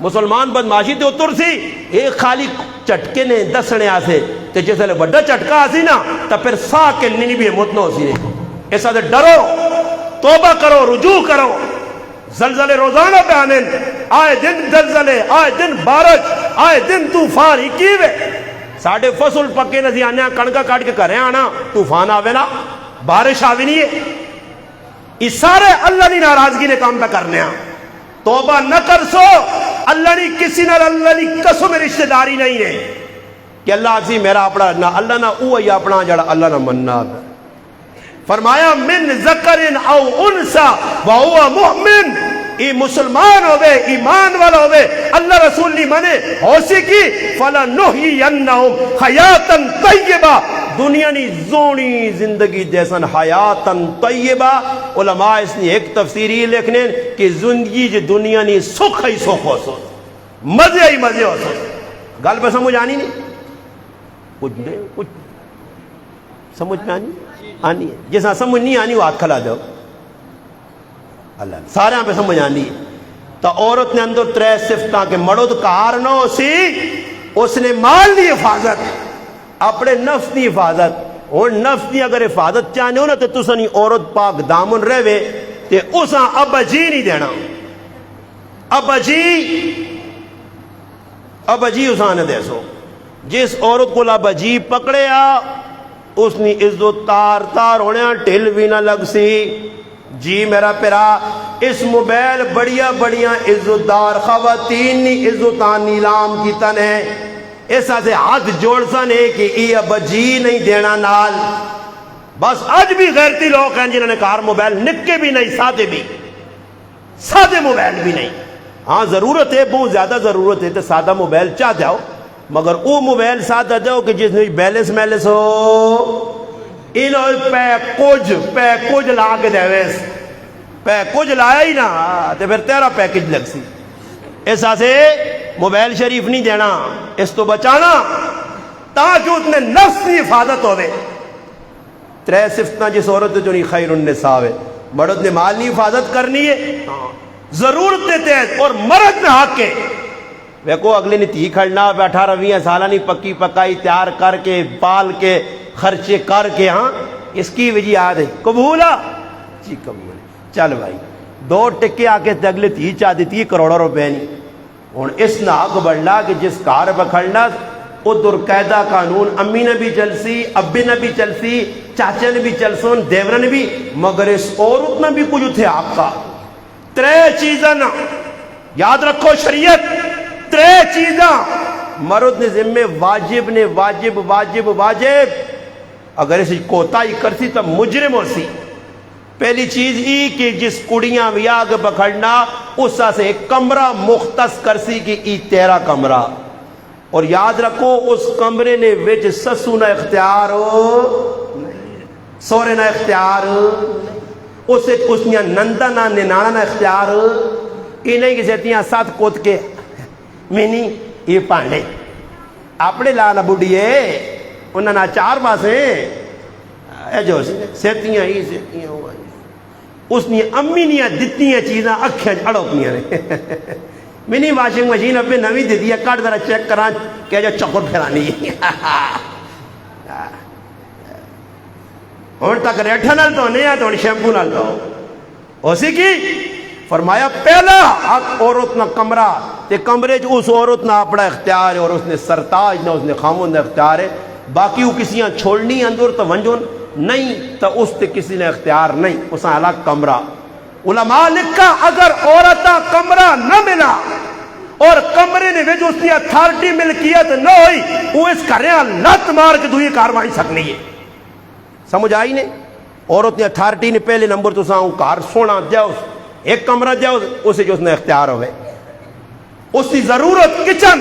مسلمان بدماشی تے اتر سی، ایک خالی چٹکے نے دسنے آسے تے جس لئے بڑا چٹکا آسی نا تا پھر سا کے نینی بھی ہمت نہ ہو سی نے، ایسا دے ڈرو، توبہ کرو، رجوع کرو، زلزلے روزانہ پہ آنے، آئے دن زلزلے، آئے دن بارش، آئے دن طوفان ہی کیوے، ساڑھے فصل پکے نزی آنے کڑکا کاٹ کے کریں آنا، طوفان آوے نا، بارش آوے نہیں ہے، اس سارے اللہ نے ناراضگی نے کام پہ کرنے ہیں، توبہ نہ کر سو، اللہ نے کسی نہ اللہ نے قسم رشتہ داری نہیں ہے، کہ اللہ عزیز میرا اپنا نہ اللہ نہ اوہ یا اپنا جڑا اللہ نہ مننا ہے، فرمایا من ذکر او انسا وہو مؤمن، ای مسلمان ہوئے ایمان والا ہوئے اللہ رسول نے مانے ہوسی کی فَلَنُحْيِيَنَّهُمْ حَيَاتًا طَيِّبًا، دنیا نی زونی زندگی جیسن حیاتاً طیبہ، علماء اس نے ایک تفسیری لکھنے کہ زندگی جی دنیا نی سکھ ہی سکھ ہو سو، مزے ہی مزے ہو سو، گل پہ سمجھ آنی نہیں، کچھ نہیں کچھ سمجھ میں آنی ہے، جیسا سمجھ نہیں آنی وہ ہاتھ کھلا دو، اللہ سارے ہاں پہ سمجھ آنی ہے۔ تو عورت نے اندر 3 صفتاں کے مرد کار نہ ہو سی، اس نے مال دی حفاظت، اپنے نفس دی حفاظت، اور نفس دی اگر حفاظت چاہنے ہو نا تو تسانی عورت پاک دامن رہے تے اساں ابا جی نہیں دینا، ابا جی اساں نے دے سو، جس عورت کو ابا جی پکڑے آ اس نے عزت تار تار ہونے ٹھل بھی نہ لگ سی، جی میرا پیرا اس موبائل بڑیا بڑیا عزت دار خواتین نی عزتان نیلام کی تن ہے، ایسا سے ہاتھ جوڑ سنے کہ ای ابا جی نہیں دینا نال، بس آج بھی غیرتی لوگ ہیں جنہوں نے کہا موبائل نکے بھی نہیں سادے موبائل بھی نہیں، ہاں ضرورت ہے بہت زیادہ ضرورت ہے تو سادہ موبائل چاہ جاؤ، مگر وہ موبائل سادہ جاؤ کہ جس میں بیلنس میلنس ہو، انہوں پہ کچھ لا کے دے ویس پہ کچھ لایا ہی نا تو پھر تیرا پیکج لگ سی، ایسا سے موبائل شریف نہیں دینا، اس تو بچانا تاکہ اتنے نفس کی حفاظت ہوئے۔ 3 صفتاں جس عورت جو نہیں خیر النساء ہے، مرد نے مال نہیں حفاظت کرنی ہے، ضرورت دیتے ہیں اور مرد نے حق کے ویکو اگلے نے تھی کھڑنا 18-20 سالہ نہیں پکی پکائی تیار کر کے پال کے خرچے کر کے، ہاں اس کی وجہ یاد ہے قبولا جی قبول، چل بھائی 2 ٹکے آ کے اگلے تھی چاہ دیتی کروڑوں روپے نہیں، اور اس نہ حق بڑھنا کہ جس کار پکڑنا ادھر قاعدہ قانون امی نے بھی چلسی، ابے نے بھی چلسی، چاچے نے بھی چلسون، دیورہ نے بھی، مگر اس عورت نے بھی کچھ تھے آپ کا 3 چیزاں یاد رکھو، شریعت 3 چیزاں مرد نے ذمہ واجب نے واجب واجب واجب، اگر اس کوتاہی کرسی تو مجرم ہو سی۔ پہلی چیز ای کہ جس کڑیاں ویاگ پکڑنا اس سے ایک کمرہ مختص کرسی کہ ای تیرا کمرہ، اور یاد رکھو اس کمرے نے وچ سسو نہ اختیار ہو، سورے نہ اختیار، اس نے نندہ نہ ننانا نہ اختیار، یہ نہیں کہ سیتیاں ساتھ کوت کے مینی یہ پانے اپنے لانا بڑھئے انہاں نا 4 ماسے اے جو سیتیاں ہی سیتیاں ہوا اس نے امی نے دتیاں چیزاں اکھیں اڑوکنیاں نے منی واشنگ مشین اپنے نوی دے دیا کٹ ذرا چیک کران کہ جو چکر پھرانی اور تک ریٹھا نال تو نہیں ہے تو شیمپو نال تو اسی کی فرمایا پہلا حق عورت نہ کمرہ تے کمرے جو اس عورت نہ اپنا اختیار ہے اور اس نے سرتاج نہ اس نے خامون نہ اختیار ہے، باقی وہ کسیاں چھوڑنی اندر تو ونجون نہیں تو اس تے کسی نے اختیار نہیں، اساں الگ کمرہ۔ علماء لکھا اگر عورتہ کمرہ نہ ملا اور کمرے نے وچ اس کی اتھارٹی ملکیت نہ ہوئی وہ اس گھر لت مار کے دوئی کاروائی سکنی ہے. سمجھ آئی نے؟ عورت نے اتھارٹی نے پہلے نمبر تو ساؤں کار سونا جاؤ ایک کمرہ جاؤ اسے جو اس نے اختیار ہوئے اس کی ضرورت کچن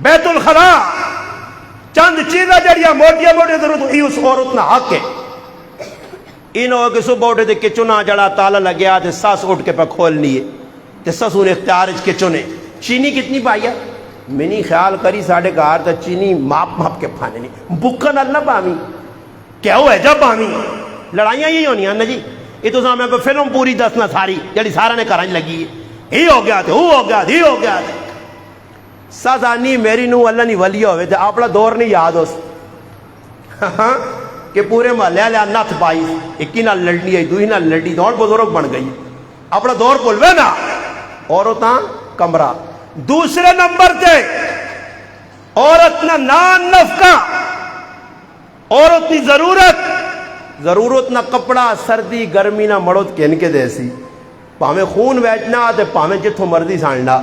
بیت الخلا چند چیزیں جڑیاں موٹیاں موٹی ضرورت ہی اس عورت نہ حق ہے. ان ہو کہ صبح اٹھے تے کچنا جڑا تالا لگیا تے ساس اٹھ کے پہ کھولنی ہے تے سسوں نے اختیار کچنے چینی کتنی پائی ہے منی خیال کری ساڑھے گھر تے چینی ماپ کے پھانے نہیں بکن اللہ پاوی کیا ہوا ہے جب پاوی لڑائیاں یہی ہونی ہیں نا جی. یہ تو میں فلم پوری دسنا ساری جڑی سارا نے کرانج لگی ہے ہی ہو گیا تھے وہ ہو گیا ہی ہو گیا تھے. سازانی میری نو اللہ نہیں ولی ہوئے تھے اپنا دور نہیں یاد ہو کہ پورے محلے لیا نت پائی ایک ہی نال لڑنی ہے دوئی نال لڑنی تو اور بزرگ بن گئی اپنا دور بھولوے نا. عورتاں کمرہ دوسرے نمبر تے عورت نہ نان نفقہ عورت کی ضرورت نہ کپڑا سردی گرمی نہ مڑوت کہن کے دیسی پاہمیں خون ویچنا تے پاہمیں جتھوں مرضی سانڈا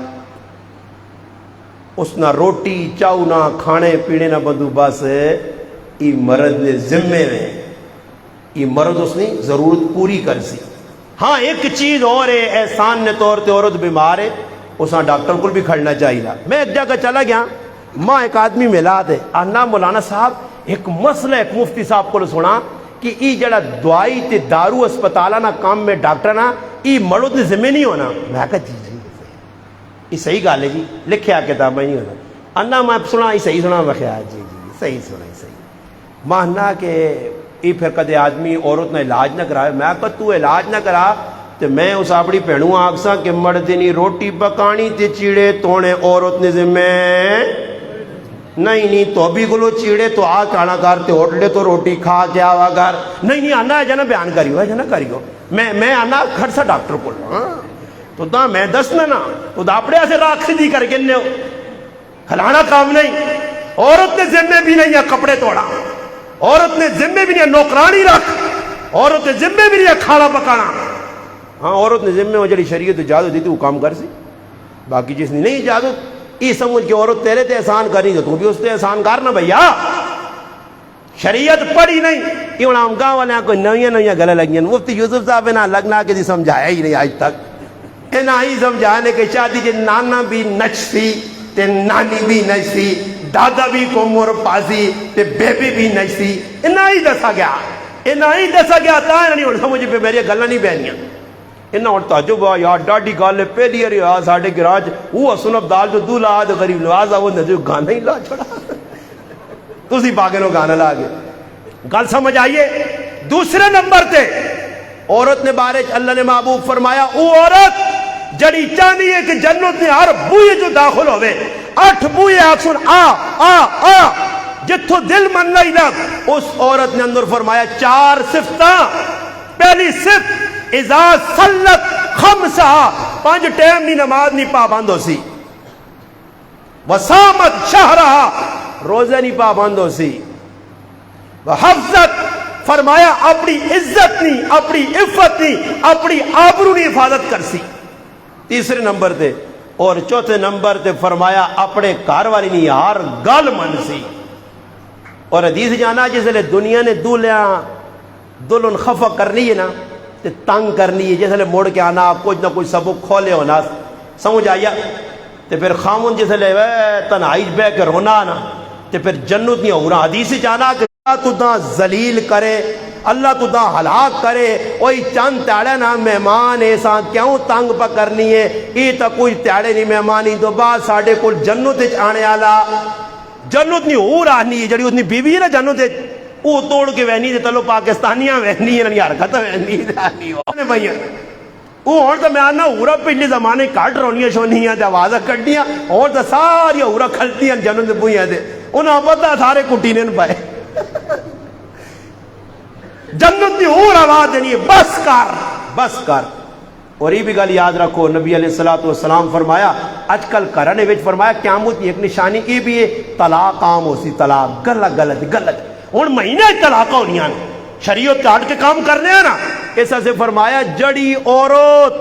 اس نہ روٹی چاو نہ کھانے پینے نہ بندو بس ای مرد نے ذمے میں ای مرد اس نے ضرورت پوری کر سی. ہاں ایک چیز اور ہے احسان نے طور تے عورت بیمار ہے اساں ڈاکٹر کو بھی کھڑنا چاہیے. میں ایک جگہ چلا گیا ماں ایک آدمی ملا دے آنا مولانا صاحب ایک مسئلہ ایک مفتی صاحب کو سنا کہ ای جڑا دوائی تے دارو اسپتالہ نہ کام میں ڈاکٹر نہ ای مرد نے ذمہ نہیں ہونا. میں کہا جی یہ صحیح گال ہے جی لکھیا کتاب میں نہیں ہونا انا میں سنا یہ صحیح سنا میں خیال جی جی صحیح سنا صحیح ماننا کہ یہ پھر کدے آدمی عورت نے علاج نہ کرائے. میں کہا تو علاج نہ کرا تو میں اس اپنی بھینوں آکساں کہ مرد نہیں روٹی پکانی تے چیڑے توڑے عورت نے ذمہ نہیں تو بھی گلو چیڑے تو آ کھانا کر تے ہوٹلے تو روٹی کھا کے آوا کر نہیں آنا ہے جنا بیان کریو ہے جنا کریو میں آنا گھر سا ڈاکٹر کو تو دا میں دسنا نا تو دا اپنے سے راکھ دی کر کے ہو کھلانا کام نہیں. عورت نے ذمہ بھی نہیں ہے کپڑے توڑا عورت نے ذمہ بھی نہیں ہے نوکرانی رکھ عورت نے ذمہ بھی نہیں ہے کھانا پکانا. ہاں عورت نے ذمہ ہو جڑی شریعت اجازت دی تو وہ کام کر سی باقی جس نے نہیں اجازت یہ سمجھ کے عورت تیرے تے احسان کری تو بھی اس تے احسان کر نہ بھیا. شریعت پڑھی نہیں یہ ہوں ہم گاؤں والے کوئی نویاں گلیں لگی مفتی یوسف صاحب نے لگنا کے سمجھایا ہی نہیں آج تک نہ ہی سمجھانے کہ شادی جی نانا بھی نچ سی تے نانی بھی نچ سی دادا بھی کومر پاسی تے بیبی بھی نچ سی انہاں ہی دسا گیا تا نہیں ہوں سمجھ پہ میری گلاں نہیں بہنیاں انہاں ہوں تعجب ہوا یار ڈاڈی گل پہلی اری آ ساڈے گراج وہ حسن عبدال جو دو لا غریب نواز وہ نجو گانا ہی لا چھوڑا تسی باگے نو گانا لا گئے. گل سمجھ آئیے. دوسرے نمبر تے عورت نے بارے اللہ نے محبوب فرمایا وہ عورت جڑی چاہنی ہے کہ جنت نے ہر بوئے جو داخل ہوئے 8 بوئے آکسن آ جتھو دل من لائی لگ اس عورت نے اندر فرمایا 4 صفتاں. پہلی صفت اذا صلت خمسہ 5 ٹائم نہیں نماز نہیں پابند ہو سی وصامت شہرہ روزے نہیں پابند ہو سی وحفظت فرمایا اپنی عزت نہیں اپنی عفت نہیں اپنی آبرو نہیں حفاظت کر سی. تیسرے نمبر تے اور چوتھے نمبر تے فرمایا اپنے گھر والی نہیں ہر گل من سی. اور حدیث جانا جس لئے دنیا نے دلن خفا کرنی ہے نا تے تنگ کرنی ہے جس لئے موڑ کے آنا کچھ نہ کچھ سبق کھولے ہونا سمجھ آیا تے پھر خامن جس لئے تنہائی بے کے رونا نا تے پھر جنت نہیں ہو رہا. حدیث جانا کہ اللہ تو دا ذلیل کرے اللہ تو دا ہلاک کرے وہی چند تیڑے نا مہمان ایسا کیوں تنگ پا کرنی ہے یہ تا کوئی تیڑے نہیں مہمانی تو بعد ساڑھے کل جنت آنے آلا جنت نہیں ہو رہنی ہے جڑی اتنی بیوی ہے نا جنت وہ توڑ کے وہنی دے تلو پاکستانیاں وہنی ہے یار کتا وہنی دانی ہونے بھائیاں وہ اور تو میں آنا ہورا پہلے زمانے کٹ رونیاں شونیاں دے آوازہ کٹنیاں اور تو ساری ہورا کھلتیاں جنت بوئیاں دے انہاں پتہ سارے کٹینے پائے جنت نہیں اور آواز دینی ہے بس کر. اور یہ بھی گل یاد رکھو نبی علیہ السلام فرمایا اج کل کرنے وچ فرمایا قیامت ایک نشانی یہ بھی ہے طلاق عام ہو سی طلاق غلط ہن مہینے طلاق ہونیاں شریعت کاٹ کے کام کرنے ہیں نا ایسا سے فرمایا جڑی عورت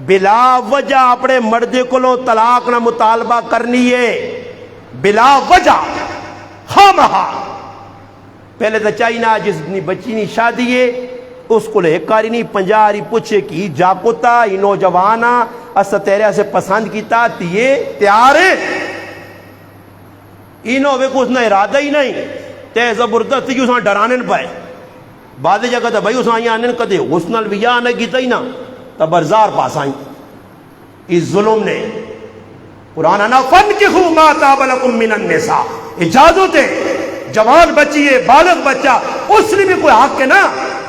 بلا وجہ اپنے مردے کو طلاق نہ مطالبہ کرنی ہے، بلا وجہ خامہا. پہلے تو چاہیے جس بچی نی شادی ہے اس کو ایک کاری نہیں 50 پوچھے کی جاکوتا یہ نوجوان اس تیرے سے پسند کیتا تیے تیار ہے انہوں نے کچھ نہ ارادہ ہی نہیں تے زبردستی کی اساں ڈرانے پائے. بعد جگہ تو بھائی اساں آئی آنے کدے اس نال بھی یا نہ کیتا ہی نا تبرزار پاس آئیں. اس ظلم نے قرآن انا فنکحوا ما طاب لکم من النساء اجازت ہے جوان بچی ہے بالغ بچہ اس نے بھی کوئی حق ہے نا.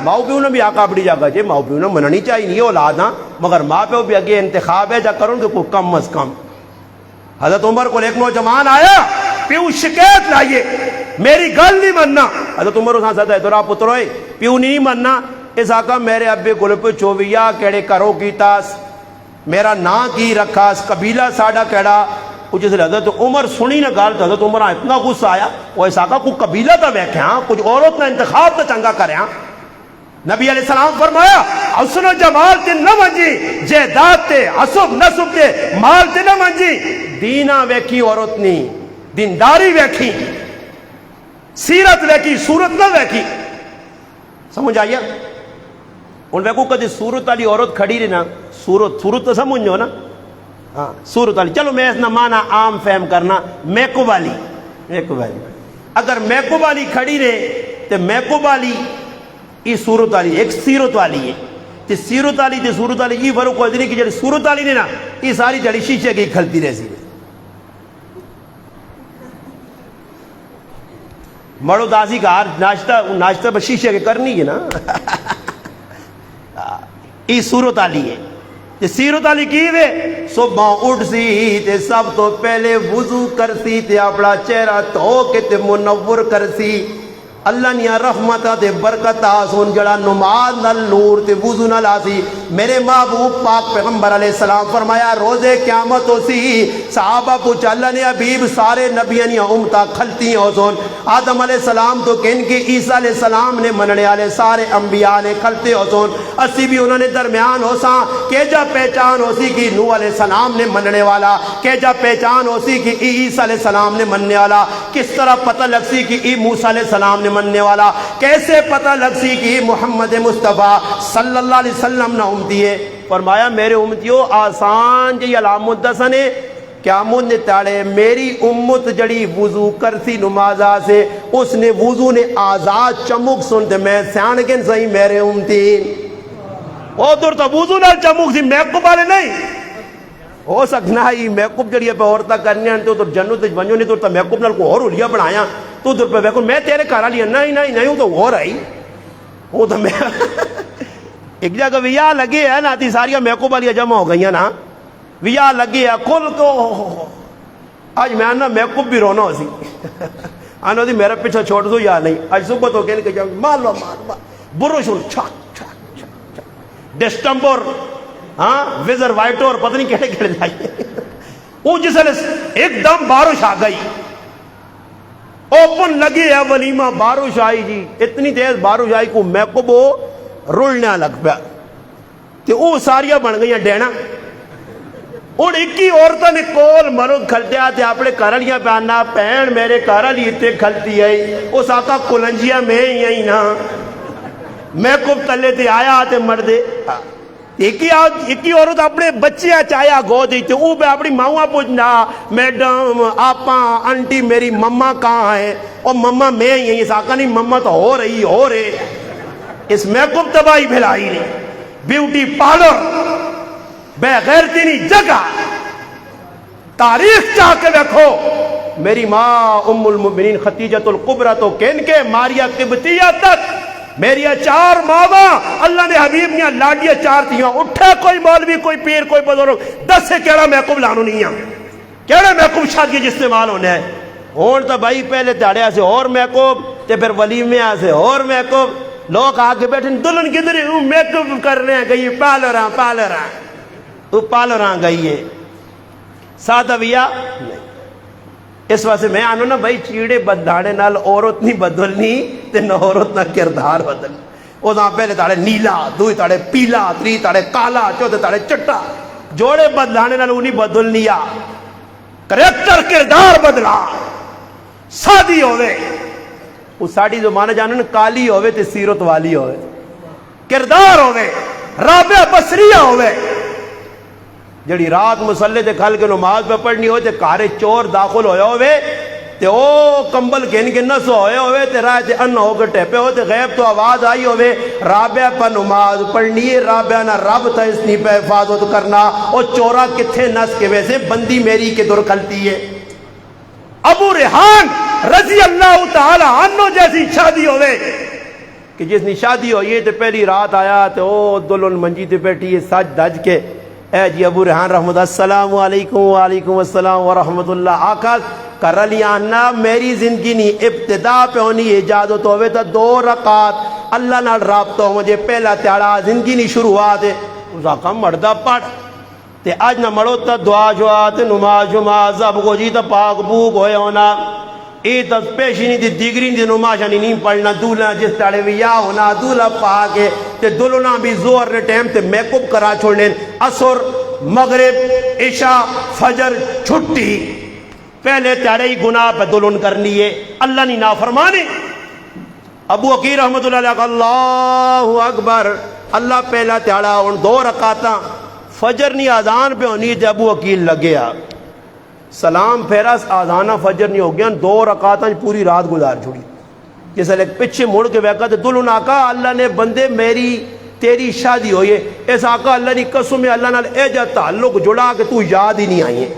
ماؤ پیو نے بھی حق اپنی جگہ جے ماؤ پیو نے مننی چاہیے نہیں اولاد نا مگر ماں پیو بھی اگے انتخاب ہے جا کروں کہ کوئی کم از کم. حضرت عمر کو ایک نوجوان آیا پیو شکایت لائیے میری گل نہیں مننا. حضرت عمر اساں سدا ادھر پترو پیو نہیں مننا اس آقا میرے ابے گل پہ چوویا کیڑے کرو کیتاس میرا نا کی رکھاس قبیلہ ساڈا کیڑا. کچھ اس حضرت عمر سنی نہ گال تو حضرت عمر اتنا غصہ آیا وہ اس آقا کو قبیلہ تا ویکھے ہاں کچھ عورت نہ انتخاب تا چنگا کرے ہاں. نبی علیہ السلام فرمایا حسن و جمال تے نہ منجی جائیداد تے حسب نسب تے مال تے نہ منجی دینا ویکھی عورت نہیں دینداری ویکھی سیرت ویکھی صورت نہ ویکھی. سمجھ آئیا ان ویکو کدی صورت والی عورت کھڑی رہی نا صورت تو سمجھو نا ہاں صورت والی چلو میں اس نہ مانا عام فہم کرنا میک اپ والی اگر میک اپ والی کھڑی رہے تو میک اپ والی یہ صورت والی ایک سیرت والی ہے تے سیرت والی تے صورت والی یہ فرق کوئی نہیں کہ جڑی صورت والی نے نا یہ ساری جڑی شیشے کی کھلتی رہی مڑو داسی کا ناشتہ شیشے کے کرنی ہے نا یہ صورت والی ہے. تے سیرت والی کی وے صبح اٹھ سی تے سب تو پہلے وضو کرسی تے اپنا چہرہ دھو کے تے منور کرسی اللہ نیا رحمتہ تے برکتہ سن جڑا نماز نال نور تے وضو نال آسی. میرے محبوب پاک پیغمبر علیہ السلام فرمایا روزے قیامت ہو سی صحابہ پوچھا اللہ نے حبیب سارے نبیانی امتہ کھلتی ہو سن آدم علیہ السلام تو کن کے عیسیٰ علیہ السلام نے مننے والے سارے انبیاء نے کھلتے ہو سن اسی بھی انہوں نے درمیان ہو سا کہ جا پہچان ہو سی کہ نوح علیہ السلام نے مننے والا کہ جا پہچان ہو سی کہ عیسیٰ علیہ السلام نے مننے والا کس طرح پتہ لگ سی کہ موسیٰ علیہ السلام نے مننے والا کیسے پتہ لگ سی کہ محمد مصطفیٰ صلی اللہ علیہ وسلم نہ امتی ہے. فرمایا میرے امتیوں آسان جی علامت دسنے قیامت نے تاڑے میری امت جڑی وضو کرسی نمازہ سے اس نے وضو نے آزاد چمک سنتے میں سیان کن سہی میرے امتین او دور تو وضو نہ چمک سی میک اپ والے نہیں ہو سکنا ہی میک اپ جڑی پہ عورتہ کرنی ہیں تو جنت ونجو نہیں تو میک اپ نال کو اور اولیا بنایا تو در پہ ویکو میں تیرے گھر والی نہیں ہوں تو ہو رہی وہ تو میں ایک جگہ ویا لگے ہے نا تی ساری میک اپ والیاں جمع ہو گئی ہیں نا ویا لگے ہے کل کو آج میں نا میک اپ بھی رونا ہو سی آنا دی میرا پیچھا چھوڑ دو یا نہیں آج صبح تو کہنے کہ مالو برو شن چھک چھک چھک ڈسٹمبر ہاں ویزر وائٹور پتہ نہیں کہنے کہنے جائیے وہ جس نے ایک دم بارش آ گئی اوپن لگی ہے ولیمہ بارش آئی جی اتنی تیز بارش آئی کو میک اپ رولنے لگ پیا تے وہ ساریاں بن گئی ڈینا اور ایک ہی عورتوں نے کول مرد کھلتیا تے اپنے کارلیاں پہ آنا پہن میرے کارلی اتنے کھلتی آئی اس آقا کلنجیاں میں ہی آئی نا میک اپ تلے تے آیا تے مردے ایک ہی عورت اپنے بچیاں چاہیا گو دیتے وہ بے اپنی ماؤں پوچھنا میڈم آپا انٹی میری مما کہاں ہے اور مما میں ہی ہیں اس آقا نہیں مما تو ہو رہے اس میک اپ تباہی پھیلائی نہیں بیوٹی پارلر بے غیرتی نہیں جگہ تاریخ چاہ کے دیکھو میری ماں ام المؤمنین خدیجہ الکبریٰ تو کن کے ماریا قبطیہ تک میری 4 ماں اللہ نے حبیب نے لاڈیاں 4 تھیاں اٹھے کوئی مولوی کوئی پیر کوئی بزرگ 10 سے کیڑا محکوب لانو نہیں ہے کیڑے محکوب شادی جس استعمال ہونے ہیں ہون تو بھائی پہلے تاڑیا سے اور محکوب تے پھر ولیمیاں سے اور محکوب لوگ آگے بیٹھے دلن کدھر محکوب کر رہے ہیں گئی پالوراں گئی ہے سادہ بھیا اس واسطے میں آنو نا بھائی چیڑے بدھانے نال عورت نہیں بدلنی تے نہ عورت نہ کردار بدل وہ پہلے تاڑے نیلا دوئی تاڑے پیلا تری تاڑے کالا چوتھے تاڑے چٹا جوڑے بدلانے نال نہیں بدلنی آ کریکٹر کردار بدلا سادی ہوئے وہ ساڑی زمانہ جانن کالی ہوئے تے سیرت والی ہوئے کردار ہوئے رابعہ بصریہ ہوئے جڑی رات مسلے تے کھل کے نماز پہ پڑھنی ہوئے تے کارے چور داخل ہوئے ہوئے تے او کمبل گھن کے نسو ہوئے تے راہ تے ان ہو کے ٹیپے ہوئے تے غیب تو آواز آئی ہوئے رابعہ پہ نماز پڑھنی ہے رابعہ نہ رب تا اس نی پہ حفاظت کرنا او چورا کتھے نس کے ویسے بندی میری کے در کھلتی ہے ابو ریحان رضی اللہ تعالی عنہ جیسی شادی ہوئے کہ جس نے شادی ہوئی ہے تے پہلی رات آیا تے او دلہن منجی تے بیٹھی ہے سج دج کے اے جی ابو ریحان رحمت السلام علیکم وعلیکم السلام ورحمت اللہ آقا کر لیانا میری زندگی نہیں ابتدا پہ ہونی اجازت ہوئے تا 2 رکعت اللہ نال رابطہ ہو مجھے پہلا تیارا زندگی نہیں شروعات ہے اس آقا مردہ پڑھ تے آج نہ مڑو تا دعا جوات نماز جماز اب کو جی تا پاک بوک ہوئے ہونا ای تا پیشی نہیں دی دیگری دی نماز نہیں پڑھنا دولہ جس تاڑے بھی یا ہونا دولہ پاک ہے تے دولنا بھی زور نے ٹیم تے میک اپ کرا چھوڑنے عصر مغرب عشاء فجر چھٹی پہلے تیارے ہی گناہ پہ دلن کرنی ہے اللہ نہیں نافرمانی ابو عقیل رحمت اللہ علیہ اللہ اکبر اللہ پہلا تیارا ان 2 رکعتاں فجر نہیں آذان پہ ہونی تھے ابو عقیل لگیا سلام پھیرا آذانہ فجر نہیں ہو گیا 2 رکعتاں پوری رات گزار چھوڑی جیسے لے پچھے مڑ کے ویکا تو دلن آقا اللہ نے بندے میری تیری شادی ہوئی ہے اس آقا اللہ نے قسم اللہ نال اے جا تعلق جڑا کہ تو یاد ہی نہیں آئی ہے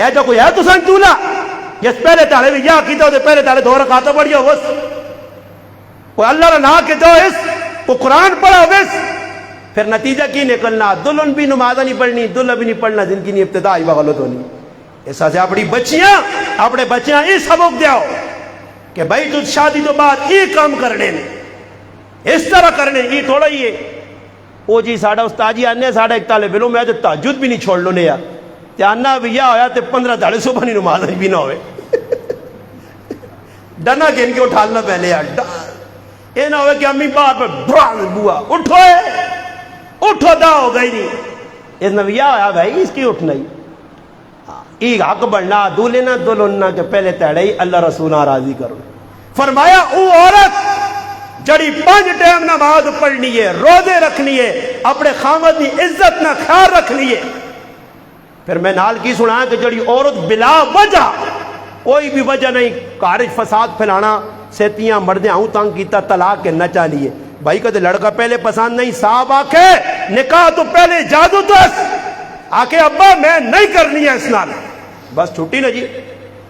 اے جو کوئی ہے تو سنگ دولا جس پہلے تارے بھی یا کیتا ہو پہلے تارے 2 رکعتاں پڑھیا ہو کوئی اللہ نہ کے دو اس کوئی قرآن پڑھا ہو پھر نتیجہ کی نکلنا دلہن بھی نمازہ نہیں پڑھنی دلہن بھی نہیں پڑھنا زندگی نہیں ابتدائی بغلط ہونی ایسا سے اپنے بچیاں یہ سبق دیاؤ کہ بھائی تو شادی تو بعد یہ کام کرنے اس طرح کرنے یہ تھوڑا ہی ہے او جی ساڑھا استاجی آنے ساڑھا ایک طالب علم ہے تو تہجد بھی نہیں چھوڑ لو نے یا تے آنا بھی یا ہویا تے 15 دھاڑے صبح نہیں نماز بھی نہ ہوئے ڈنا کہ ان کے اٹھالنا پہلے یار یہ نہ ہوئے کہ امی بار پر بران بوا اٹھو دا ہو گئی نہیں اس نے بھی یا ہویا بھائی اس کی اٹھنا ہی ایک حق بڑھنا دولے نہ دلہن کے پہلے تیڑے ہی اللہ رسول راضی کرو فرمایا او عورت جڑی 5 ٹائم نماز پڑھنی ہے روزے رکھنی ہے اپنے خامد کی عزت نہ خیال رکھنی ہے پھر میں نال کی سنا کہ جڑی عورت بلا وجہ کوئی بھی وجہ نہیں کارج فساد پھیلانا سیتیاں مردیں آؤں تنگ کیتا طلاق کے نہ چالیے بھائی کہتے لڑکا پہلے پسند نہیں صاحب آکھے نکاح تو پہلے اجازت اس آکھے ابا میں نہیں کرنی ہے اس نال بس چھٹی نہ جی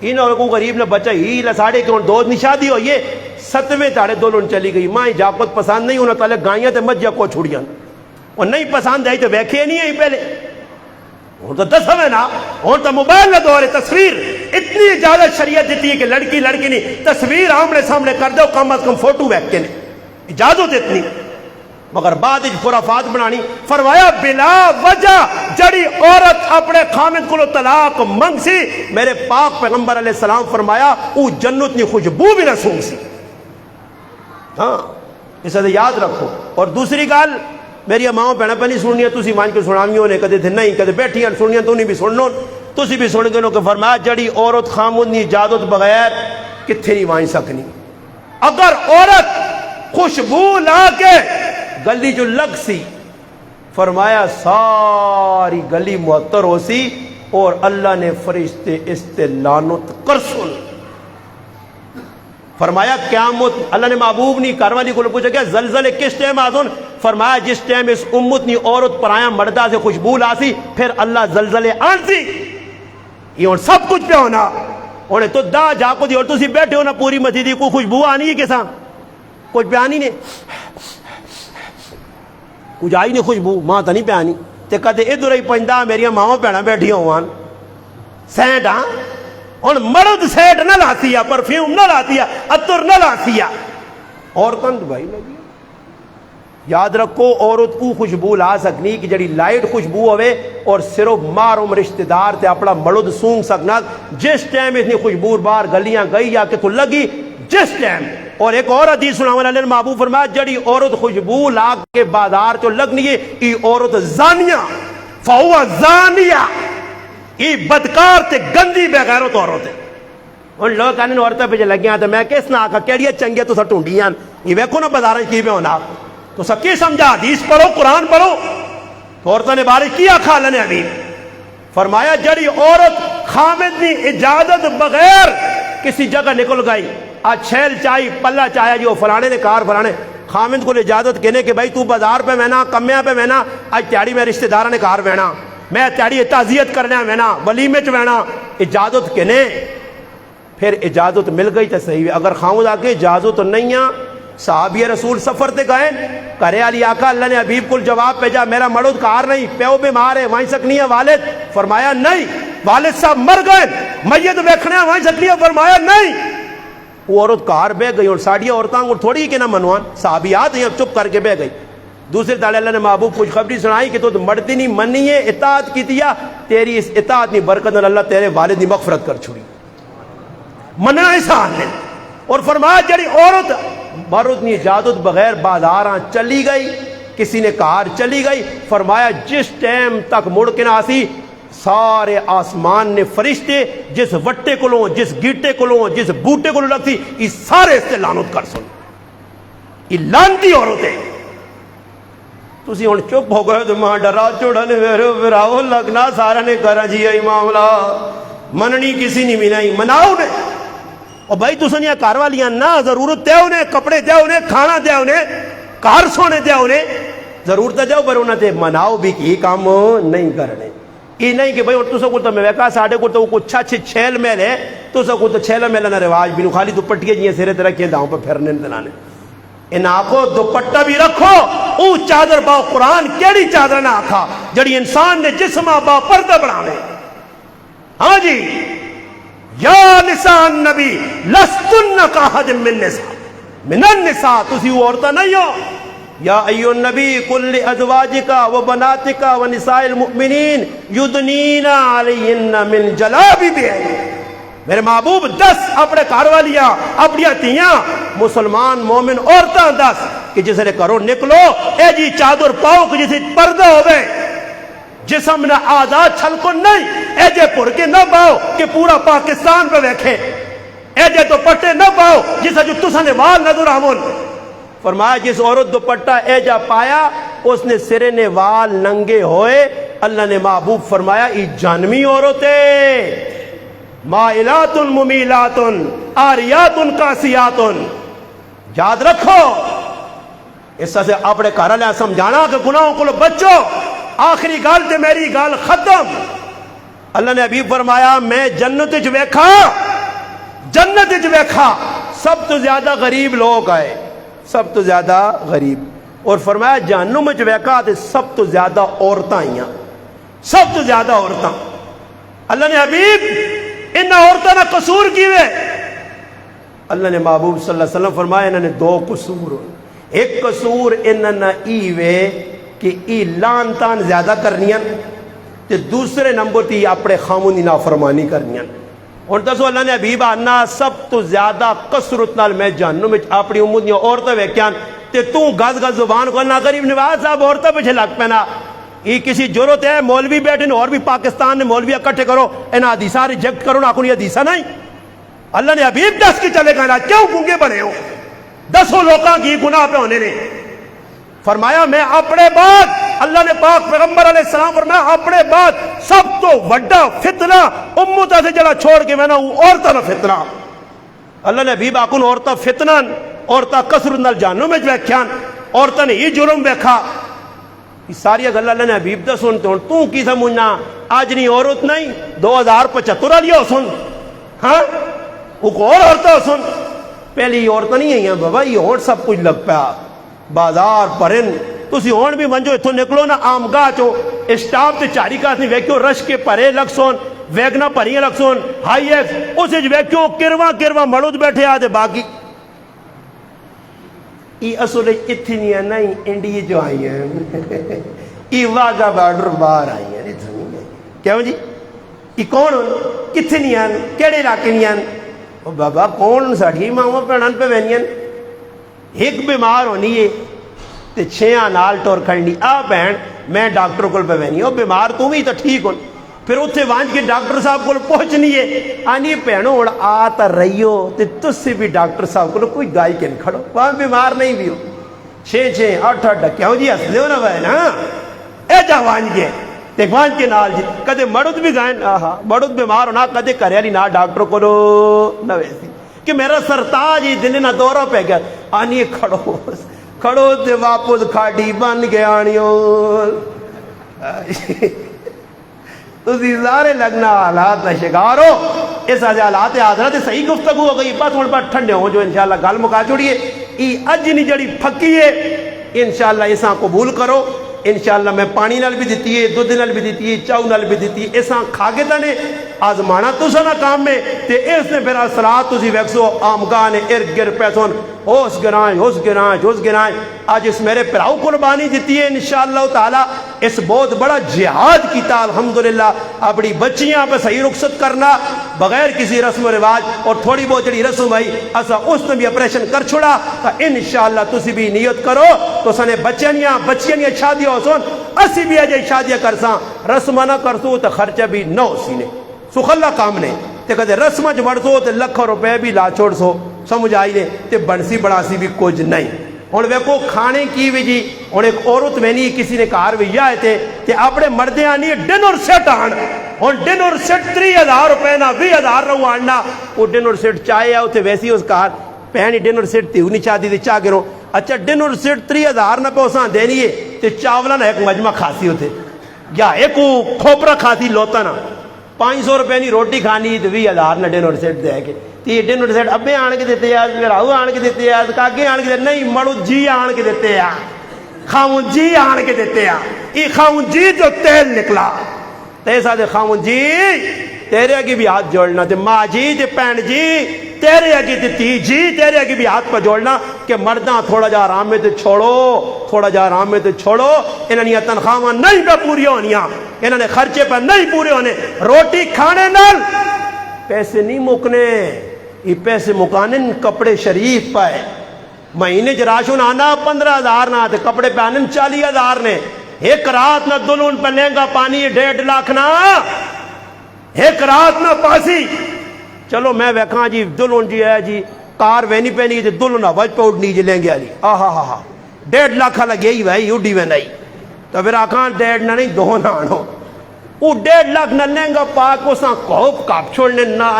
ان اور کو غریب نے بچہ ہی لساڑے کے دوست نہیں شادی ہوئی ہے 7ویں تاڑے دولن چلی گئی ماں جاپت پسند نہیں ہونا تعالیٰ گائیاں تے مجھا کو چھوڑیاں اور نہیں پسند آئی تو ویکھے نہیں ہے پہلے اور تو 10ویں نا اور تو موبائل نہ دورے تصویر اتنی اجازت شریعت دیتی ہے کہ لڑکی نہیں تصویر آمنے سامنے کر دو کم از کم فوٹو ویک کے نہیں اجازت اتنی مگر بعد خرافات بنانی فرمایا بلا وجہ جڑی عورت اپنے خامد کو طلاق منگ سی میرے پاک پیغمبر علیہ السلام فرمایا او جنت نی خوشبو بھی نہ سونگ سی ہاں اسے یاد رکھو اور دوسری گال میری ماں بہن پہ نہیں سننی ہے تسی مان کے سناویوں نے کدے تھے نہیں کدے بیٹھی ہیں سننی تو نہیں بھی سننو تسی بھی سن گے نو کہ فرمایا جڑی عورت خامد نی اجازت بغیر کتھے نہیں وائیں سکنی اگر عورت خوشبو لا کے گلی جو لگ سی فرمایا ساری گلی معطر ہو سی اور اللہ نے فرشتے استلانت کرسل فرمایا قیامت اللہ نے محبوب نہیں کاروالی کو پوچھا گیا زلزلے کس ٹائم آزن فرمایا جس ٹائم اس امت نی عورت پرایا مردہ سے خوشبو لا سی پھر اللہ زلزلے آن سی یہ اور سب کچھ پہ ہونا انہیں تو دا جا کو دی اور تو سی بیٹھے ہونا پوری مسجدی کو خوشبو آنی ہے کیسا کچھ پہ آنی نہیں کچھ آئی نہیں خوشبو ماں تا نہیں پہ آنی تے کہتے ادھر ہی پنجدہ میری ماں پیڑا بیٹھی ہوان سینٹ ہاں اور مرد سینٹ نہ لاتی ہے پرفیوم نہ لاتی ہے عطر نہ لاتی ہے اور کند بھائی لگی یاد رکھو عورت کو خوشبو لا سکنی کہ جڑی لائٹ خوشبو ہوئے اور صرف مارم رشتہ دار تے اپنا مرد سونگ سکنا جس ٹائم اتنی خوشبو بار گلیاں گئی یا کہ تو لگی جس ٹائم اور ایک اور حدیث سنا والا نے محبوب فرمایا جڑی عورت خوشبو لا کے بازار تو لگنی ہے ای عورت زانیہ فہو زانیہ، یہ بدکار تے گندی بے غیرت عورت ہے۔ ان لوگ کہنے عورتیں پہ لگیاں تو میں کس نہ آکا کیڑیاں چنگیاں تو سا ٹونڈیاں یہ ویکھو نا بازاریں کی میں ہونا تو سا کی سمجھا، حدیث پڑھو قرآن پڑھو۔ تو عورتوں نے بارش کیا کھا لینے ابھی فرمایا جڑی عورت خامد نے اجازت بغیر کسی جگہ نکل گئی، آج چھیل چائی پلہ چایا جی وہ فلانے نے کار فلانے خامد کو اجازت کہنے کہ بھائی تو بازار پہ وینا کمیاں پہ وینا، آج تیاری میں رشتہ دارہ نے کار وینا، میں تیاری تعزیت کرنے وینا ولیمے چ وینا، اجازت کہنے پھر اجازت مل گئی تو صحیح ہے۔ اگر خامد آ کے اجازت نہیں ہے، صحابی رسول سفر تے گئے کرے علی آقا اللہ نے حبیب کو جواب بھیجا میرا مرد کار نہیں پیو بیمار ہے وہیں سکنی ہے والد، فرمایا نہیں، والد صاحب مر گئے میت ویکھنے وہیں سکنی ہے، فرمایا نہیں، وہ عورت کار بہ گئی اور ساڑیاں عورتاں کو تھوڑی کہ نہ منوان صحابیات ہیں چپ کر کے بہ گئی۔ دوسرے دال اللہ نے محبوب خوش خبری سنائی کہ تو مرتی نہیں منی ہے اطاعت کی دیا، تیری اس اطاعت نہیں برکت اللہ تیرے والد کی مغفرت کر چھوڑی، مننا احسان ہے۔ اور فرمایا جڑی عورت مرد نے اجازت بغیر بازاراں چلی گئی، کسی نے کار چلی گئی، فرمایا جس ٹائم تک مڑ کے نہ آسی سارے آسمان نے فرشتے جس وٹے کو لوں جس گیٹے کو لوں جس بوٹے کو لگتی یہ سارے اس سے لعنت کر سن، یہ لانتی عورت ہے۔ تسی ہن چپ ہو گئے تو ماں ڈرا چوڑنے میرے براؤ لگنا سارا نے کرا جی یہ معاملہ مننی کسی نہیں ملائی مناؤ نے اور بھائی تسیں یہ کار والیاں نہ ضرورت دے انہیں کپڑے دے انہیں کھانا دے انہیں کار سونے دے انہیں ضرورت دے پر انہیں تے مناؤ بھی کی کام نہیں کرنے، یہ نہیں کہ بھائی اور تسا کو تو میں ویکا ساڑھے کو تو کچھ اچھے چھیل میل ہے تسا کو تو چھیل میل نہ رواج بھی خالی دوپٹیاں جیسے سرے تے رکھیں داؤں پہ پھرنے دلانے ان آنکھوں دوپٹہ بھی رکھو، او چادر باؤ قرآن کیڑی چادر نہ آکھا جڑی انسان نے جسمہ باؤ پردہ بڑھانے۔ ہاں جی یا نساء النبی لستن کاحد من النساء تسی وہ عورتہ نہیں ہو، یا ایو النبی قل لازواجکا و بناتکا و نساء المؤمنین یدنین علیہن من جلابیبہن، میرے محبوب 10 اپنے کاروالیاں اپنی تیاں مسلمان مومن عورتاں 10 کہ جسے نے کرو نکلو اے جی چادر پاؤ کہ جسے پردہ ہوئے جسم نہ آزاد چھلکن نہیں، اے جے پڑھ کے نہ پاؤ کہ پورا پاکستان پہ ویکھے، اے جے تو پٹے نہ پاؤ جسے جو تسا نے وال نظر آمون۔ فرمایا جس عورت دوپٹہ اے جا پایا اس نے سرے نے وال ننگے ہوئے، اللہ نے محبوب فرمایا ای جانوی عورت ہے، مائلات ممیلات آریات کاسیات۔ یاد رکھو اس سے اپنے گھر والے سمجھانا کہ گناہوں کو بچو۔ آخری گال تے میری گال ختم، اللہ نے حبیب فرمایا میں جنت وچ ویکھا، جنت وچ ویکھا سب تو زیادہ غریب لوگ آئے، سب تو زیادہ غریب، اور فرمایا جہنم وچ ویکھا تے سب تو زیادہ عورتاں آئیاں، سب تو زیادہ عورتاں۔ اللہ نے حبیب ان عورتوں نے قصور کیوے؟ اللہ نے محبوب صلی اللہ علیہ وسلم فرمایا انہوں نے 2 قصور، ایک قصور انہوں نے ایوے کہ ای لانتان زیادہ کرنیاں تے دوسرے نمبر تی اپنے خامونی نافرمانی کرنیاں۔ اور دسو اللہ نے حبیب آنا سب تو زیادہ قصرت نال میں جہنم وچ اپنی امودیاں عورتیں ویکھیاں تے تو گز گز زبان کو نہ غریب نواز صاحب عورتیں پیچھے لگ پینا، یہ کسی ضرورت ہے مولوی بیٹھے اور بھی پاکستان نے مولوی اکٹھے کرو ان حدیثہ ریجیکٹ کرو نہ کوئی حدیثہ نہیں۔ اللہ نے حبیب 10 کی چلے گا کیوں گونگے بنے ہو؟ 10 لوگاں کی گناہ پہ ہونے نے فرمایا میں اپنے بعد اللہ نے پاک پیغمبر علیہ السلام فرمایا اپنے بعد سب تو وڈا فتنہ امت سے جڑا چھوڑ کے میں نا عورتاں دا فتنہ۔ اللہ نے حبیب آکن عورتاں فتنہ عورتاں کسر نال جہنم وچ ویکھیاں، عورتاں نے یہ جرم ویکھا، یہ ساری گل اللہ نے حبیب دا سن تو کی سمجھنا آج نہیں عورت نہیں 2075 والی ہو سن، ہاں وہ اور عورتیں سن، پہلی عورتیں نہیں آئیاں بابا یہ اور سب کچھ لگ پیا بازار پرن تسی ہون بھی منجو اتھو نکلو نا عام گاہ چو اسٹاپ تے چاری کاس نہیں ویکیو رش کے پرے لگ سون ویگنا پریاں لگ سون ہائی ایکس اسے ویکیو کرواں مڑود بیٹھے آدھے باقی ای اصول اتنی نہیں انڈی جو آئی ہیں ای واگا بارڈر باہر آئی ہیں کیوں جی ای کون کتنی ہیں کیڑے علاقے نہیں ہیں بابا کون ساڑھی ماما پڑھان پہ بہنیاں ایک بیمار ہونی ہے تے چھیاں نال ٹور کھڑنی آ بہن میں ڈاکٹر کو پہ وینی او بیمار تو بھی تو ٹھیک ہو پھر اتنے وانج کے ڈاکٹر صاحب کو پہنچنی ہے آنی بہنوں ہوں آ تا رہی ہو تے تس سے بھی ڈاکٹر صاحب کو کوئی گائی کے کھڑو وہاں بیمار نہیں بھی ہو 6-6-8 کیوں جی ہس لو نا بہن ہاں اے جا وانج کے تے وانج کے نال جی کدے مرد بھی گائن آہا مرد بیمار ہونا کدے کرے علی نا ڈاکٹر کو نہ ویسی کہ میرا سرتاج ہی دن نہ دورہ پہ گیا آنی کھڑو کھڑو تے واپس کھاڑی بن گیا آنیوں تسی سارے لگنا حالات نہ شکار ہو اس حالات حاضرت صحیح گفتگو ہو گئی بس تھوڑا بات ٹھنڈے ہو جو انشاءاللہ گل مکا چھوڑیے ای اجنی جڑی پھکی ہے انشاءاللہ اساں قبول کرو انشاءاللہ میں پانی نال بھی دیتی ہے دودھ نال بھی دیتی ہے چاؤ نال بھی دیتی ہے اساں کھا کے تنے آزمانا تو سنا کام میں تے اس نے پھر اثرات تسی ویکسو آمگاہ نے ارد گر پیسون ہوس گرائیں آج اس میرے پراؤ قربانی دیتی ہے انشاءاللہ تعالی اس بہت بڑا جہاد کیتا الحمدللہ اپنی بچیاں پہ صحیح رخصت کرنا بغیر کسی رسم و رواج اور تھوڑی بہت جڑی رسم بھائی اسا اس نے بھی اپریشن کر چھوڑا تو انشاءاللہ تسی بھی نیت کرو تو سنے بچیاں شادی ہو سن اسی بھی اجے شادیاں کرساں رسم نہ کرسو تو خرچہ بھی نہ ہو سینے سخلا کام نے تے کدے رسم چ بڑھ سو تے لاکھوں روپے بھی لا چھوڑ سو سمجھ آئی نے تے بنسی بڑاسی بھی کچھ نہیں ہوں ویکو کھانے کی بھی جی ہوں ایک عورت میں نہیں کسی نے کار بھی آئے تے اپنے مردے آنی ڈنر سیٹ آن ہوں ڈنر سیٹ 30,000 روپے نہ 20,000 رو آننا وہ ڈنر سیٹ چاہے آؤ تے ویسی اس کار پہنی ڈنر سیٹ تھی نہیں چاہتی تھی چاہ گرو اچھا ڈنر سیٹ 30,000 نہ پیسہ دینی ہے تے چاولا نہ ایک مجمع کھاسی ہوتے یا ایک کھوپرا کھاسی لوتا نا 500 روپے نہیں روٹی کھانی تو 20,000 نہ ڈنر سیٹ دے کے تی ڈنر سیٹ ابے آن کے دیتے ہیں میرا آن کے دیتے ہیں کاکے آن کے دیتے نہیں مڑو جی آن کے دیتے ہیں خامون جی آن کے دیتے ہیں یہ خامون جی جو تیل نکلا تیسا دے خامون جی تیرے اگے بھی ہاتھ جوڑنا تے ماں جی تے پین جی تیرے اگے تے تی جی تیرے اگے بھی ہاتھ پہ جوڑنا کہ مرداں تھوڑا جا آرام میں تے چھوڑو انہوں نے تنخواہ نہیں پہ پوری ہونیاں انہوں نے خرچے پہ نہیں پورے ہونے روٹی کھانے نال پیسے نہیں مکنے یہ پیسے مکانے کپڑے شریف پائے مہینے جراشن آنا 15,000 نہ تے کپڑے پہنے 40,000 نے ایک رات نہ دلہن پہ لہنگا پانی 1.5 لاکھ نہ ایک رات نہ پاسی چلو میں ویکھاں جی دلہن جی ہے جی کار وینی پہنی جی دلہن وج پہ اڑنی جی لیں گے علی 1.5 لاکھ لگے ہی بھائی اڈی میں نہیں تو پھر آکھاں 1.5 نہ نہیں 2 نہ آنو وہ 1.5 لاکھ نہ لہنگا پاک اساں کوپ کاپ چھوڑنے نہ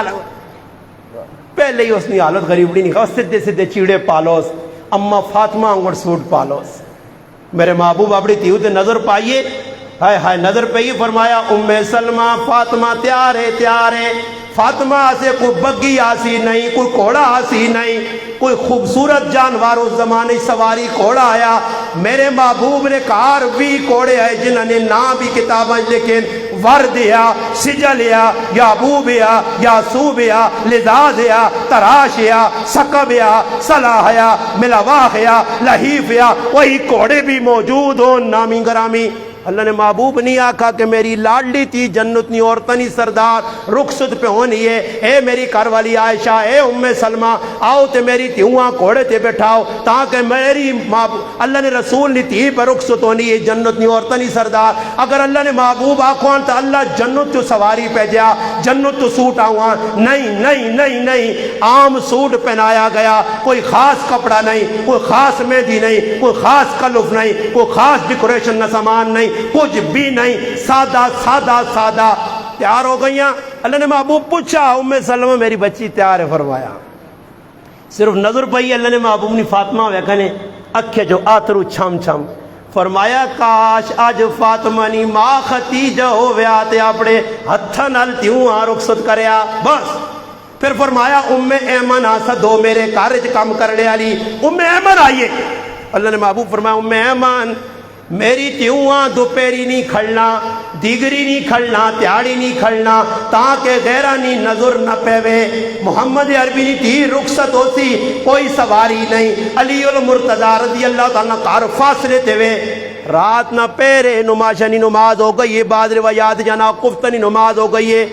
پہلے ہی اس نے حالت غریبڑی نہیں کہا سدھے چیڑے پالوس اما فاطمہ انگڑ سوٹ پالوس میرے محبوب اپنی تیو تے نظر پائیے ہائے نظر پہ ہی فرمایا ام سلمہ فاطمہ تیار ہے فاطمہ سے کوئی بگی آسی نہیں کوئی کوڑا آسی نہیں کوئی خوبصورت جانور اس زمانے سواری کوڑا آیا میرے محبوب نے کار بھی کوڑے آئے جنہوں نے نام بھی کتابیں لیکن وردیا سجلیا یا بوبیا یا سوبیا لذاذیا تراشیا سکبیا صلاحیا ملواحیا لحیفیا وہی کوڑے بھی موجود ہوں نامی گرامی اللہ نے محبوب نہیں آکھا کہ میری لاڈلی تھی جنت نہیں عورتنی سردار رخصت پہ ہونی ہے اے میری گھر والی عائشہ اے ام سلمہ آؤ تے میری تیواں کوڑے تے بیٹھاؤ تاکہ میری اللہ نے رسول نے تھی پر رخصت ہونی ہے جنت نہیں عورتنی سردار اگر اللہ نے محبوب آکھوان تو اللہ جنت تو سواری پہ جا جنت تو سوٹ آوان نہیں عام سوٹ پہنایا گیا کوئی خاص کپڑا نہیں کوئی خاص مہندی نہیں کوئی خاص کلف نہیں کوئی خاص ڈیکوریشن نہ سامان نہیں کچھ بھی نہیں سادہ تیار ہو گئی اللہ نے محبوب پوچھا ام سلمہ میری بچی تیار ہے فرمایا صرف نظر پئی اللہ نے محبوب نے فاطمہ ویکھنے اکھے جو آترو چھم فرمایا کاش آج فاطمہ نی ماں ختیجہ ہو ویا تے اپنے ہتھاں نال تیوں رخصت کریا بس پھر فرمایا ام ایمن آسا دو میرے کارج کام کرنے والی ام ایمن آئیے اللہ نے محبوب فرمایا ام ایمن میری تیواں دوپہری نہیں کھڑنا دیگری نہیں کھڑنا تیاڑی نہیں کھڑنا تاکہ غیرانی نظر نہ پیوے محمد عربی نہیں تھی رخصت ہوتی کوئی سواری نہیں علی المرتضی رضی اللہ تعالیٰ کار فاصلے تے وے رات نہ پیرے نماشنی نماز ہو گئی ہے بعض روایات جانا کفتنی نماز ہو گئی ہے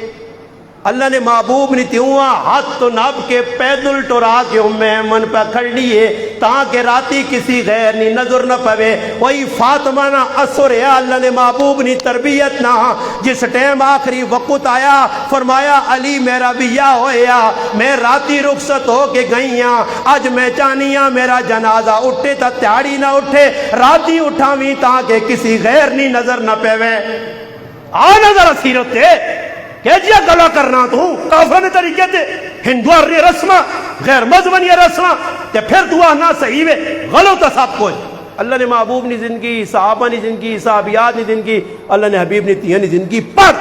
اللہ نے محبوب نہیں تیوا ہاتھ تو نب کے پیدل ٹورا کے من پہ کھڑ لیے تاکہ راتی کسی غیر نی نظر نہ پوے وہی فاطمہ نہ اثر ہے اللہ نے محبوب نی تربیت نہ جس ٹائم آخری وقت آیا فرمایا علی میرا بیاہ ہویا میں راتی رخصت ہو کے گئی ہاں اج میں چاہنی ہاں میرا جنازہ اٹھے تا تیاری نہ اٹھے راتی اٹھاویں تاکہ کسی غیر نی نظر نہ پوے آ نظر سیرت تے کہ جیا گلا کرنا تو کافرانہ طریقے تے ہندوار نے رسمہ غیر مذہبی رسمہ تے پھر دعا نہ صحیح وے غلط سب کچھ اللہ نے محبوب نے زندگی صحابہ نے زندگی صحابیات نے زندگی اللہ نے حبیب نے تیاں نے زندگی پڑھ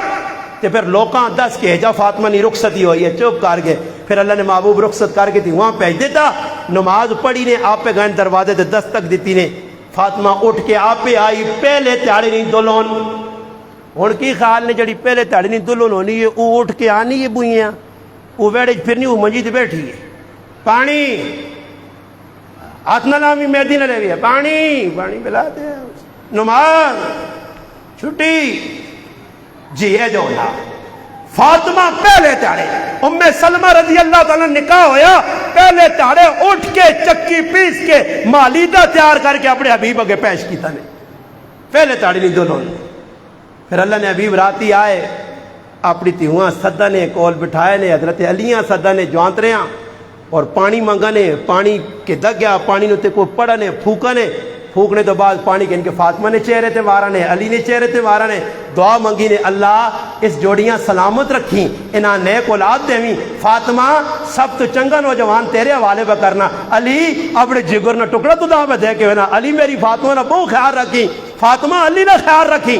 تے پھر لوکاں دس کے جا فاطمہ نے رخصتی ہوئی ہے چپ کر کے پھر اللہ نے محبوب رخصت کر کے تھی وہاں بھیج دیتا نماز پڑھی نے آپ پہ گئے دروازے تے دستک دیتی نے فاطمہ اٹھ کے آپ پہ آئی پہلے تیاری نہیں دلون ہن کی خیال نے جڑی پہلے تیاری نہیں دلون ہونی ہے وہ اٹھ کے آنی ہے بوئیاں وہ ویڑے پھرنی وہ منجی تے بیٹھی ہے پانی ہاتھ نہ لامی مہدی نہ لے پانی پانی پلاتے ہیں نماز چھٹی جی ہے جو ہویا فاطمہ پہلے تیارے ام سلمہ رضی اللہ تعالیٰ نکاح ہویا پہلے تیارے اٹھ کے چکی پیس کے مالیدہ تیار کر کے اپنے حبیب اگے پیش کیتا نے پہلے تیاری نہیں دونوں نے پھر اللہ نے حبیب راتی آئے اپنی تیواں صدہ نے کول بٹھائے نے حضرت علیاں صدہ نے جوانتریاں اور پانی منگا نے پانی کے دگ گیا پانی نے کوئی پڑا نے پھوکا نے پھوکنے تو بعد پانی کے ان کے فاطمہ نے چہرے تے وارا نے علی نے چہرے تے وارا نے دعا منگی نے اللہ اس جوڑیاں سلامت رکھیں انہاں نیک اولاد دیویں فاطمہ سب تو چنگا نوجوان تیرے حوالے پہ کرنا علی اپنے جگر نہ ٹکڑا تو دعا پہ دے کے نا علی میری فاطمہ نہ بہت خیال رکھیں فاطمہ علی نہ خیال رکھیں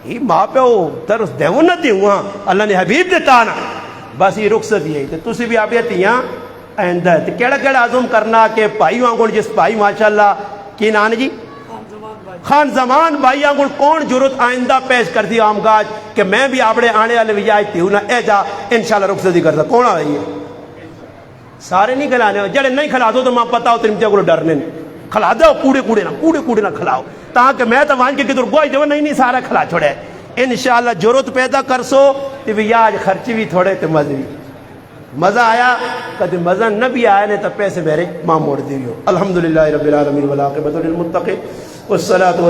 یہ ماں پہ وہ درس دیو نہ دیواں اللہ نے حبیب دیتا نا بس یہ رخصت یہی تے تسی بھی آپ یہ تیاں آئندہ ہے کیڑا کیڑا عزم کرنا کہ بھائی وانگون جس بھائی ماشاءاللہ کی نان جی خان زمان بھائی آنگون کون جرت آئندہ پیش کر دی آمگاج کہ میں بھی آپڑے آنے والے بھی آئیتی ہوں نا اے جا انشاءاللہ رخصتی کرتا کون آ رہی ہے سارے نہیں کھلانے ہو جڑے نہیں کھلا دو تو ماں پتا ہو ترمجھے کو ڈرنے کھلا دو کوڑے نہ کھلاؤ تاکہ میں تو وہاں کے کدھر گوئی دو نہیں سارا کھلا چھوڑے انشاءاللہ جرت پیدا کر سو تو بھی آج خرچی بھی تھوڑے تو مزہ آیا کدھر مزہ نہ بھی آیا نہیں تو پیسے میرے ماں موڑ دیو الحمدللہ رب العالمین والعاقبۃ للمتقین والصلاۃ